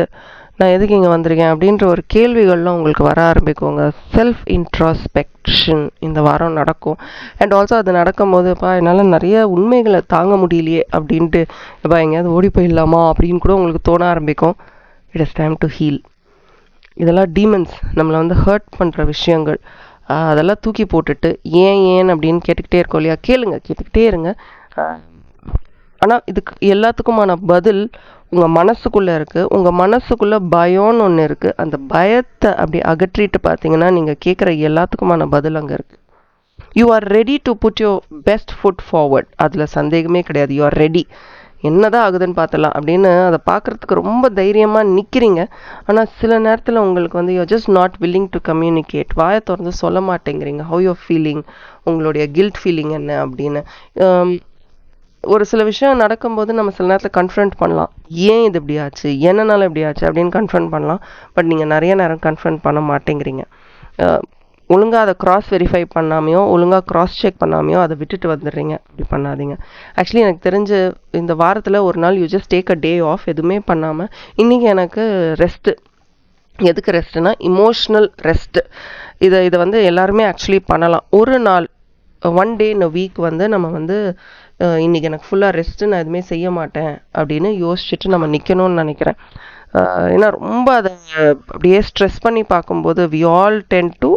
S1: நான் எதுக்கு இங்கே வந்திருக்கேன் அப்படின்ற ஒரு கேள்விகள்லாம் உங்களுக்கு வர ஆரம்பிக்குங்க. செல்ஃப் இன்ட்ராஸ்பெக்ஷன் இந்த வாரம் நடக்கும். அண்ட் ஆல்சோ அது நடக்கும்போதுப்பா என்னால் நிறைய உண்மைகளை தாங்க முடியலையே அப்படின்ட்டு எப்பா எங்கேயாவது ஓடி போயிடலாமா அப்படின்னு கூட உங்களுக்கு தோண ஆரம்பிக்கும். It is time to heal. இதெல்லாம் டீமன்ஸ் நம்மளை வந்து ஹர்ட் பண்ணுற விஷயங்கள். அதெல்லாம் தூக்கி போட்டுட்டு ஏன் அப்படின்னு கேட்டுக்கிட்டே இருக்கோம் இல்லையா? கேட்டுக்கிட்டே இருங்க. ஆனால் இதுக்கு எல்லாத்துக்குமான பதில் உங்கள் மனசுக்குள்ளே இருக்குது. உங்கள் மனசுக்குள்ளே பயம்னு ஒன்று இருக்குது. அந்த பயத்தை அப்படி அகற்றிட்டு பார்த்தீங்கன்னா நீங்கள் கேட்குற எல்லாத்துக்குமான பதில் அங்கே இருக்குது. You are ready to put your best foot forward. அதில் சந்தேகமே கிடையாது. You are ready. என்னதான் ஆகுதுன்னு பார்த்தலாம் அப்படின்னு அதை பார்க்குறதுக்கு ரொம்ப தைரியமாக நிற்கிறீங்க. ஆனால் சில நேரத்தில் உங்களுக்கு வந்து you're just not willing to communicate. வாயை திறந்து சொல்ல மாட்டேங்கிறீங்க. ஹவ் யூர் ஃபீலிங், உங்களுடைய கில்ட் ஃபீலிங் என்ன அப்படின்னு. ஒரு சில விஷயம் நடக்கும்போது நம்ம சில நேரத்தில் கன்ஃபரண்ட் பண்ணலாம். ஏன் இது இப்படி ஆச்சு, என்னனால இப்படி ஆச்சு அப்படின்னு கன்ஃபரண்ட் பண்ணலாம். பட் நீங்கள் நிறைய நேரம் கன்ஃபரண்ட் பண்ண மாட்டேங்கிறீங்க. ஒழுங்காக அதை க்ராஸ் வெரிஃபை பண்ணாமையோ ஒழுங்காக க்ராஸ் செக் பண்ணாமையோ அதை விட்டுட்டு வந்துடுறீங்க. அப்படி பண்ணாதீங்க. ஆக்சுவலி எனக்கு தெரிஞ்சு இந்த வாரத்தில் ஒரு நாள் you just take a day off. எதுவுமே பண்ணாமல் இன்றைக்கி எனக்கு ரெஸ்ட்டு. எதுக்கு ரெஸ்ட்டுனா இமோஷ்னல் ரெஸ்ட்டு. இதை வந்து எல்லாருமே ஆக்சுவலி பண்ணலாம். ஒரு நாள் ஒன் டே இன் அ வீக் வந்து நம்ம வந்து இன்றைக்கி எனக்கு ஃபுல்லாக ரெஸ்ட்டு, நான் எதுவுமே செய்ய மாட்டேன் அப்படின்னு யோசிச்சுட்டு நம்ம நிற்கணும்னு நினைக்கிறேன். ஏன்னா ரொம்ப அதை அப்படியே ஸ்ட்ரெஸ் பண்ணி பார்க்கும்போது we all tend to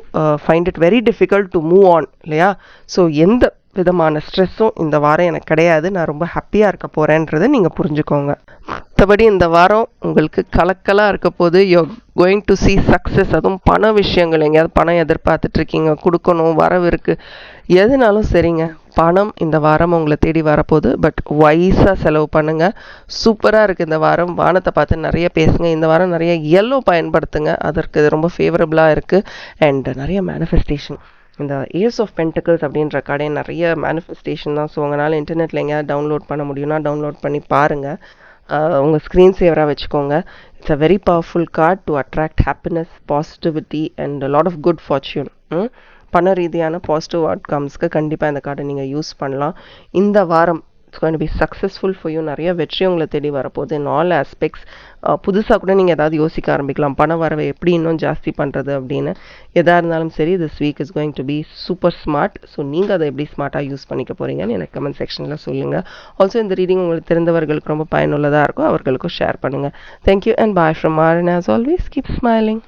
S1: find it very difficult to move on இல்லையா? ஸோ எந்த விதமான ஸ்ட்ரெஸ்ஸும் இந்த வாரம் எனக்கு கிடையாது. நான் ரொம்ப ஹாப்பியாக இருக்க போகிறேன்றதை நீங்கள் புரிஞ்சுக்கோங்க. மற்றபடி இந்த வாரம் உங்களுக்கு கலக்கலாக இருக்க போது you going to C success. அதுவும் பண விஷயங்கள், எங்கேயாவது பணம் எதிர்பார்த்துட்ருக்கீங்க, கொடுக்கணும், வரவு இருக்குது, எதுனாலும் சரிங்க. பணம் இந்த வாரம் உங்களை தேடி வரப்போகுது. பட் வைஸாக செலவு பண்ணுங்கள். சூப்பராக இருக்குது இந்த வாரம். வானத்தை பார்த்து நிறைய பேசுங்க. இந்த வாரம் நிறைய எல்லோ பயன்படுத்துங்க. அதற்கு ரொம்ப ஃபேவரபுளாக இருக்குது. அண்ட் நிறைய மேனிஃபெஸ்டேஷன். இந்த ஏஸ் ஆஃப் பென்டிகல்ஸ் அப்படின்ற கடை நிறைய மேனிஃபெஸ்டேஷன் தான். ஸோ உங்களால் இன்டர்நெட்டில் எங்கேயாவது டவுன்லோட் பண்ண முடியும்னா டவுன்லோட் பண்ணி பாருங்கள். உங்கள் ஸ்க்ரீன் சேவராக வச்சுக்கோங்க. It's a very powerful card to attract happiness, positivity and lot of good fortune. பண ரீதியான பாசிட்டிவ் அவுட்கம்ஸ்க்கு கண்டிப்பாக இந்த கார்டை நீங்கள் யூஸ் பண்ணலாம். இந்த வாரம் it's going to be successful for you. நிறைய வெற்றி உங்களை தேடி வரப்போகுது இன் ஆல் ஆஸ்பெக்ட்ஸ். புதுசாக கூட நீங்கள் ஏதாவது யோசிக்க ஆரம்பிக்கலாம். பண வரவை எப்படி இன்னும் ஜாஸ்தி பண்ணுறது அப்படின்னு. எதாக இருந்தாலும் சரி, this week is going to be super smart. So நீங்கள் அதை எப்படி ஸ்மார்ட்டாக யூஸ் பண்ணிக்க போகிறீங்கன்னு எனக்கு கமெண்ட் செக்ஷனில் சொல்லுங்கள். ஆல்சோ இந்த ரீடிங் உங்களுக்கு தெரிந்தவர்களுக்கு ரொம்ப பயனுள்ளதாக இருக்கும். அவர்களுக்கும் ஷேர் பண்ணுங்கள். Thank you and bye from R. And as always keep smiling.